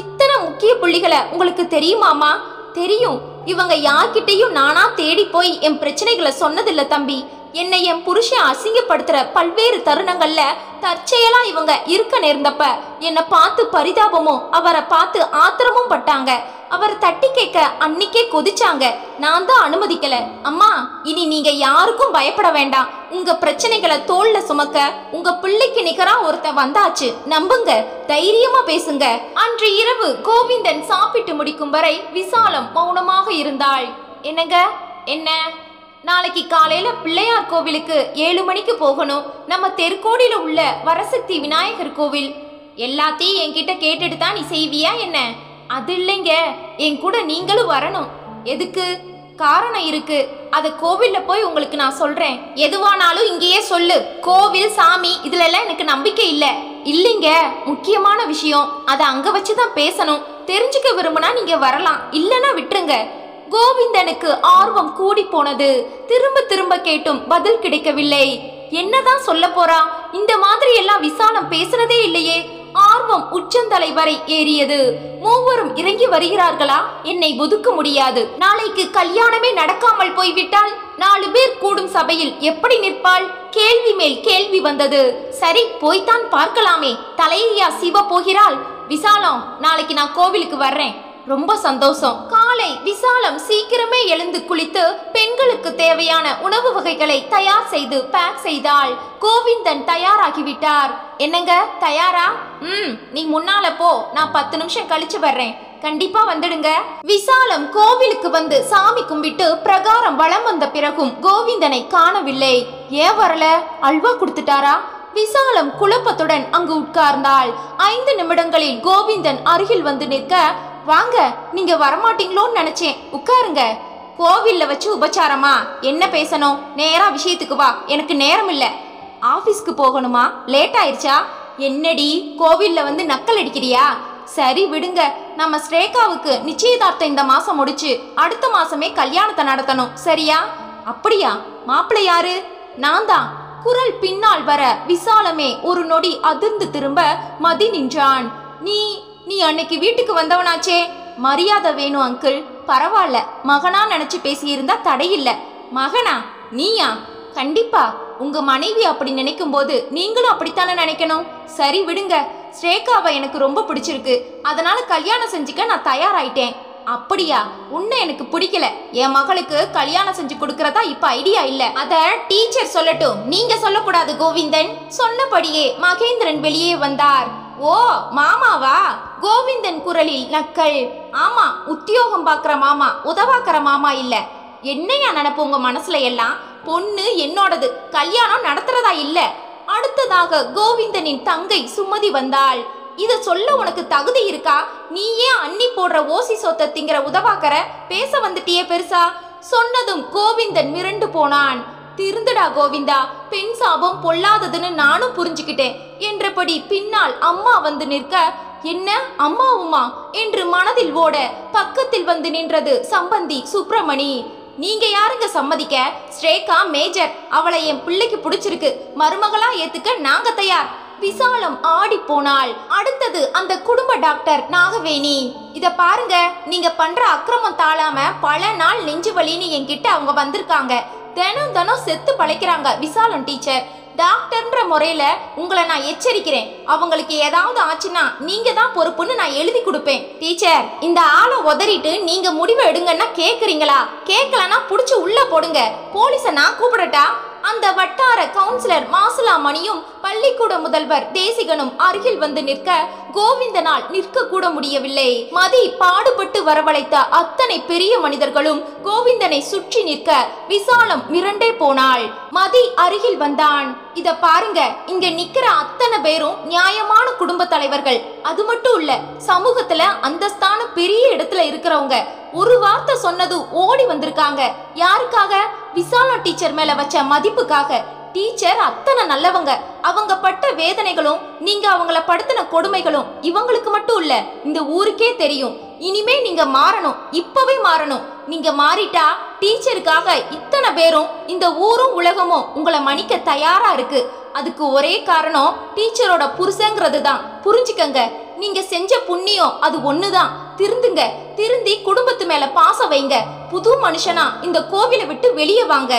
இத்தனை முக்கிய புள்ளிகளை உங்களுக்கு தெரியுமாமா? தெரியும். இவங்க யார்கிட்டையும் நானா தேடி போய் என் பிரச்சனைகளை சொன்னதில்ல தம்பி. என்னை என் புருஷன் அசிங்கப்படுத்துற பல்வேறு தருணங்கள்ல தற்செயலா இவங்க இருக்க நேர்ந்தப்ப என்னை பார்த்து பரிதாபமும் அவரை பார்த்து ஆத்திரமும் பட்டாங்க. அவர் தட்டி கேட்க அன்னிக்கே கொதிச்சாங்க. நான் தான் அனுமதிக்கல. அம்மா, இனி நீங்க யாருக்கும் பயப்பட வேண்டாம். உங்க பிரச்சனைகளை தோல்ல சுமக்க உங்க பிள்ளைக்கு நிகரா ஒருத்த வந்தாச்சு. நம்புங்க, தைரியமா பேசுங்க. அன்று இரவு கோவிந்தன் சாப்பிட்டு முடிக்கும் வரை விசாலம் மௌனமாக இருந்தாள். என்னங்க? என்ன? நாளைக்கு காலையில பிள்ளையார் கோவிலுக்கு 7 மணிக்கு போகணும். நம்ம தெருக்கோடியில உள்ள வரசக்தி விநாயகர் கோவில். எல்லாத்தையும் என்கிட்ட கேட்டுட்டு தான் நீ செய்வியா என்ன? அது இல்லைங்க, என் கூட நீங்களும் வரணும். எதுக்கு? காரணம் இருக்கு. அது கோவில்ல போய் உங்களுக்கு நான் சொல்றேன். எதுவானாலும் இங்கேயே சொல்லு. கோவில், சாமி இதுல எல்லாம் எனக்கு நம்பிக்கை இல்ல. இல்லைங்க, முக்கியமான விஷயம். அதை அங்க வச்சுதான் பேசணும். தெரிஞ்சுக்க விரும்பினா நீங்க வரலாம், இல்லைன்னா விட்டுருங்க. கோவிந்தனுக்கு ஆர்வம் கூடி போனது. திரும்ப திரும்ப கேட்டும் பதில் கிடைக்கவில்லை. என்னதான் சொல்ல போறா? இந்த மாதிரி எல்லாம் விசாலம் பேசுறதே இல்லையே. ஆர்வம் உச்சந்தலை வரை ஏறியது. மூவரும் இறங்கி வருகிறார்களா? என்னை ஒதுக்க முடியாது. நாளைக்கு கல்யாணமே நடக்காமல் போய்விட்டால் 4 பேர் கூடும் சபையில் எப்படி நிற்பாள்? கேள்வி மேல் கேள்வி வந்தது. சரி, போய்தான் பார்க்கலாமே. தலையா சிவ போகிறாள். விசாலம், நாளைக்கு நான் கோவிலுக்கு வர்றேன். ரொம்ப சந்தோஷம். காலை விசாலம் சீக்கிரமே எழுந்து குளித்து பெண்களுக்கு தேவையான உணவு வகைகளை தயார் செய்து பேக் செய்தாள். கோவிந்தன் தயாராகிவிட்டார். என்னங்க, தயாரா? நீ முன்னால போ, நான் 10 நிமிஷம் கழிச்சு வர்றேன். கண்டிப்பா வந்துடுங்க. விசாலம் கோவிலுக்கு வந்து சாமி கும்பிட்டு பிரகாரம் வலம் வந்த பிறகும் கோவிந்தனை காணவில்லை. ஏன் வரல? அல்வா கொடுத்துட்டாரா? விசாலம் குழப்பத்துடன் அங்கு உட்கார்ந்தாள். 5 நிமிடங்களில் கோவிந்தன் அருகில் வந்து நிற்க, வாங்க, நீங்க வரமாட்டீங்களோன்னு நினைச்சேன். உட்காருங்க. கோவில்ல வச்சு உபச்சாரமா? என்ன பேசணும்? நேரா விஷயத்துக்கு வா. எனக்கு நேரம் இல்ல. ஆபீஸ்க்கு போகணுமா? லேட் ஆயிடுச்சா? என்னடி கோவில்ல வந்து நக்கல் அடிக்கிறியா? சரி விடுங்க. நம்ம ஸ்ரேகாவுக்கு நிச்சயதார்த்தம் இந்த மாசம் முடிச்சு அடுத்த மாசமே கல்யாணத்தை நடத்தணும், சரியா? அப்படியா? மாப்பிள்ளை யாரு? நான் தான். குரல் பின்னால் வர விசாலமே ஒரு நொடி அதிர்ந்து திரும்ப மதி நின்றான். நீ அன்னைக்கு வீட்டுக்கு வந்தவனாச்சே. மரியாதை வேணும் அங்கிள். பரவாயில்ல, மகனா நினைச்சு பேசியிருந்தா தடையில்ல. மகனா? நீயா? கண்டிப்பா. உங்க மனைவி அப்படி நினைக்கும் போது நீங்களும் அப்படித்தானே நினைக்கணும். சரி விடுங்க. ஸ்ரேகாவை எனக்கு ரொம்ப பிடிச்சிருக்கு, அதனால கல்யாணம் செஞ்சுக்க நான் தயாராயிட்டேன். அப்படியா? உன்னை எனக்கு பிடிக்கல. என் மகளுக்கு கல்யாணம் செஞ்சு கொடுக்கறதா இப்ப ஐடியா இல்ல. அத டீச்சர் சொல்லட்டும், நீங்க சொல்லக்கூடாது கோவிந்தன். சொன்னபடியே மகேந்திரன் வெளியே வந்தார். ஓ மாமாவா? கோவிந்தன் குரலில் நக்கல். ஆமா, உத்தியோகம் பாக்குற மாமா, உதவாக்குற மாமா இல்ல. என்னையா நினைப்பு உங்க மனசுல எல்லாம்? பொண்ணு என்னோடது, கல்யாணம் நடத்துறதா இல்ல. அடுத்ததாக கோவிந்தனின் தங்கை சுமதி வந்தாள். இத சொல்ல உனக்கு தகுதி இருக்கா? நீ ஏன் அண்ணி போடுற ஓசி சொத்தை திங்கிற உதவாக்கற? பேச வந்துட்டியே பெருசா. சொன்னதும் கோவிந்தன் மிரண்டு போனான். திருந்துடா கோவிந்தா, பெண் சாபம் பொல்லாததுன்னு நானும் புரிஞ்சுக்கிட்டேன் என்றபடி பின்னால் அம்மா வந்து நிற்க, என்ன அம்மாவுமா என்று மனதில் ஓட பக்கத்தில் வந்து நின்றது சம்பந்தி சுப்பிரமணி. நீங்க யாருங்க சம்மதிக்க? ஸ்ரேகா மேஜர், அவளை என் பிள்ளைக்கு பிடிச்சிருக்கு, மருமகளா ஏத்துக்க நாங்க தயார். விசாலம் ஆடி போனாள். அடுத்தது அந்த குடும்ப டாக்டர் நாகவேணி. இத பாருங்க, நீங்க பண்ற அக்கிரமம் தாழாம பல நாள் நெஞ்சு வலின்னு என்கிட்ட அவங்க வந்திருக்காங்க. தினம் தினம் செத்து பழைக்கிறாங்க விசாலம் டீச்சர். டாக்டர்ன்ற முறையில உங்களை நான் எச்சரிக்கிறேன். அவங்களுக்கு ஏதாவது ஆச்சுன்னா நீங்க தான் பொறுப்புன்னு நான் எழுதி கொடுப்பேன். டீச்சர், இந்த ஆளை உதறிட்டு நீங்க முடிவு எடுங்கன்னா கேக்குறீங்களா? கேட்கலன்னா புடிச்சு உள்ள போடுங்க. போலீஸை நான் கூப்பிடட்டா? அந்த வட்டார கவுன்சிலர் மாசுலாமணியும் பள்ளிக்கூட முதல்வர் தேசிகனும் அருகில் வந்து நிற்க கோவிந்தனால் நிற்க கூட முடியவில்லை. மதி பாடுபட்டு வரவழைத்த அத்தனை பெரிய மனிதர்களும் கோவிந்தனை சுற்றி நிற்க விசாலம் மிரண்டே போனாள். மதி அருகில் வந்தான். இத பாருங்க, இங்க நிக்கிற அத்தனை பேரும் நியாயமான குடும்ப தலைவர்கள். அது மட்டும் இல்ல, சமூகத்துல அந்தஸ்தான பெரிய இடத்துல இருக்கிறவங்க. ஒரு வார்த்தை சொன்னது ஓடி வந்திருக்காங்க. யாருக்காக? விசாலம் டீச்சர் மேல வச்ச மதிப்புக்காக. டீச்சர் அத்தனை நல்லவங்க. அவங்க பட்ட வேதனைகளும் நீங்க அவங்கள படுத்தின கொடுமைகளும் இவங்களுக்கு மட்டும் இல்ல, இந்த ஊருக்கே தெரியும். இனிமே நீங்க மாறணும், இப்பவே மாறணும். நீங்க மாறிட்டா டீச்சருக்காக இத்தனை பேரும் இந்த ஊரும் உலகமும் உங்களை மன்னிக்க தயாரா இருக்கு. அதுக்கு ஒரே காரணம் டீச்சரோட புருஷங்கிறது தான். புரிஞ்சுக்கங்க. நீங்க செஞ்ச புண்ணியம் அது ஒண்ணுதான். திருந்துங்க. திருந்தி குடும்பத்து மேல பாசம் வைங்க. புது மனுஷனா இந்த கோவிலை விட்டு வெளியே வாங்க.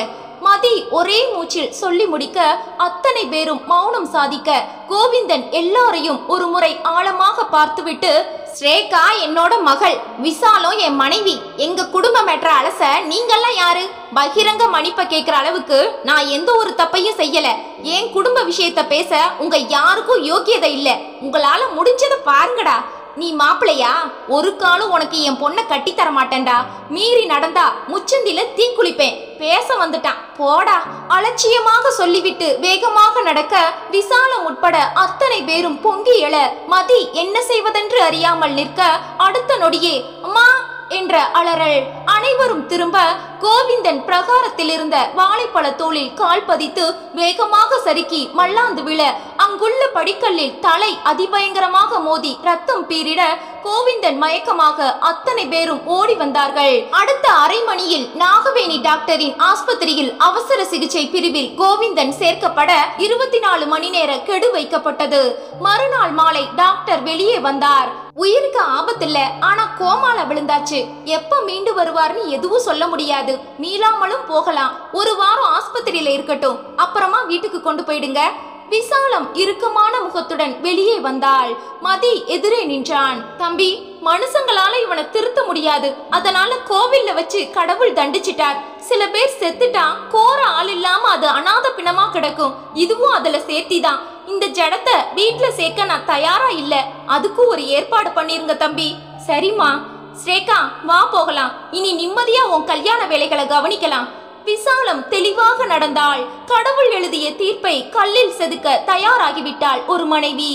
மதி ஒரே மூச்சில் சொல்லி முடிக்க அத்தனை பேரும் மௌனம் சாதிக்க கோவிந்தன் எல்லாரையும் ஒரு முறை ஆழமாக பார்த்துவிட்டு, ஸ்ரேகா என்னோட மகள், விசாலம் என் மனைவி. எங்க குடும்ப மேற்ற அலச நீங்கெல்லாம் யாரு? பகிரங்க மன்னிப்ப கேட்கிற அளவுக்கு நான் எந்த ஒரு தப்பையும் செய்யல. என் குடும்ப விஷயத்த பேச உங்க யாருக்கும் யோக்கியதை இல்ல. உங்களால முடிஞ்சதை பாருங்கடா. நீ மாப்பிளையா? ஒரு காலம் உனக்கு என் பொண்ணை கட்டித்தர மாட்டேன்டா. மீறி நடந்தா முச்சந்தில தீ குளிப்பேன். பேச வந்துட்டான், போடா. அலட்சியமாக சொல்லிவிட்டு வேகமாக நடக்க விசாலம் உட்பட அத்தனை பேரும் பொங்கி எழ மதி என்ன செய்வதென்று அறியாமல் நிற்க அடுத்த நொடியே அம்மா என்ற அலறல். அனைவரும் திரும்ப கோவிந்தன் பிரகாரத்தில் இருந்த வாழைப்பழ தோளில் கால் பதித்து வேகமாக சறுக்கி மல்லாந்து விழ அங்குள்ள படிக்கல்லில் தலை அதிபயங்கரமாக மோதி ரத்தம் பீரிட கோவிந்தன் மயக்கமாக அத்தனை பேரும் ஓடி வந்தார்கள். அடுத்த அரை மணியில் நாகவேணி டாக்டரின் ஆஸ்பத்திரியில் அவசர சிகிச்சை பிரிவில் கோவிந்தன் சேர்க்கப்பட 24 மணி நேர கெடு வைக்கப்பட்டது. மறுநாள் மாலை டாக்டர் வெளியே வந்தார். உயிருக்கு ஆபத்தில்ல, ஆனா கோமால விழுந்தாச்சு. எப்ப மீண்டு வருவார்னு எதுவும் சொல்ல முடியாது. மீளாமலும் போகலாம். ஒரு வாரம் ஆஸ்பத்திரியில இருக்கட்டும், அப்புறமா வீட்டுக்கு கொண்டு போயிடுங்க. விசாலம் இறுக்கமான முகத்துடன் வெளியே வந்தாள். மதி எதிரே நின்றான். தம்பி, மனுஷங்களால இவனை திருத்த முடியாது. அதனால கோவில்ல வச்சு கடவுள் தண்டிச்சிட்டார். சில பேர் செத்துட்டா கோர ஆள் இல்லாம அது அநாத பிணமா கிடக்கும். இதுவும் அதுல சேர்த்திதான். இந்த ஜடத்தை வீட்டுல சேர்க்க நான் தயாரா இல்ல. அதுக்கும் ஒரு ஏற்பாடு பண்ணிருங்க தம்பி. சரிம்மா. ஸ்ரேகா, வா போகலாம். இனி நிம்மதியா உன் கல்யாண வேலைகளை கவனிக்கலாம். விசாலம் தெளிவாக நடந்தாள். கடவுள் எழுதிய தீர்ப்பை கல்லில் செதுக்க தயாராகிவிட்டாள் ஒரு மனைவி.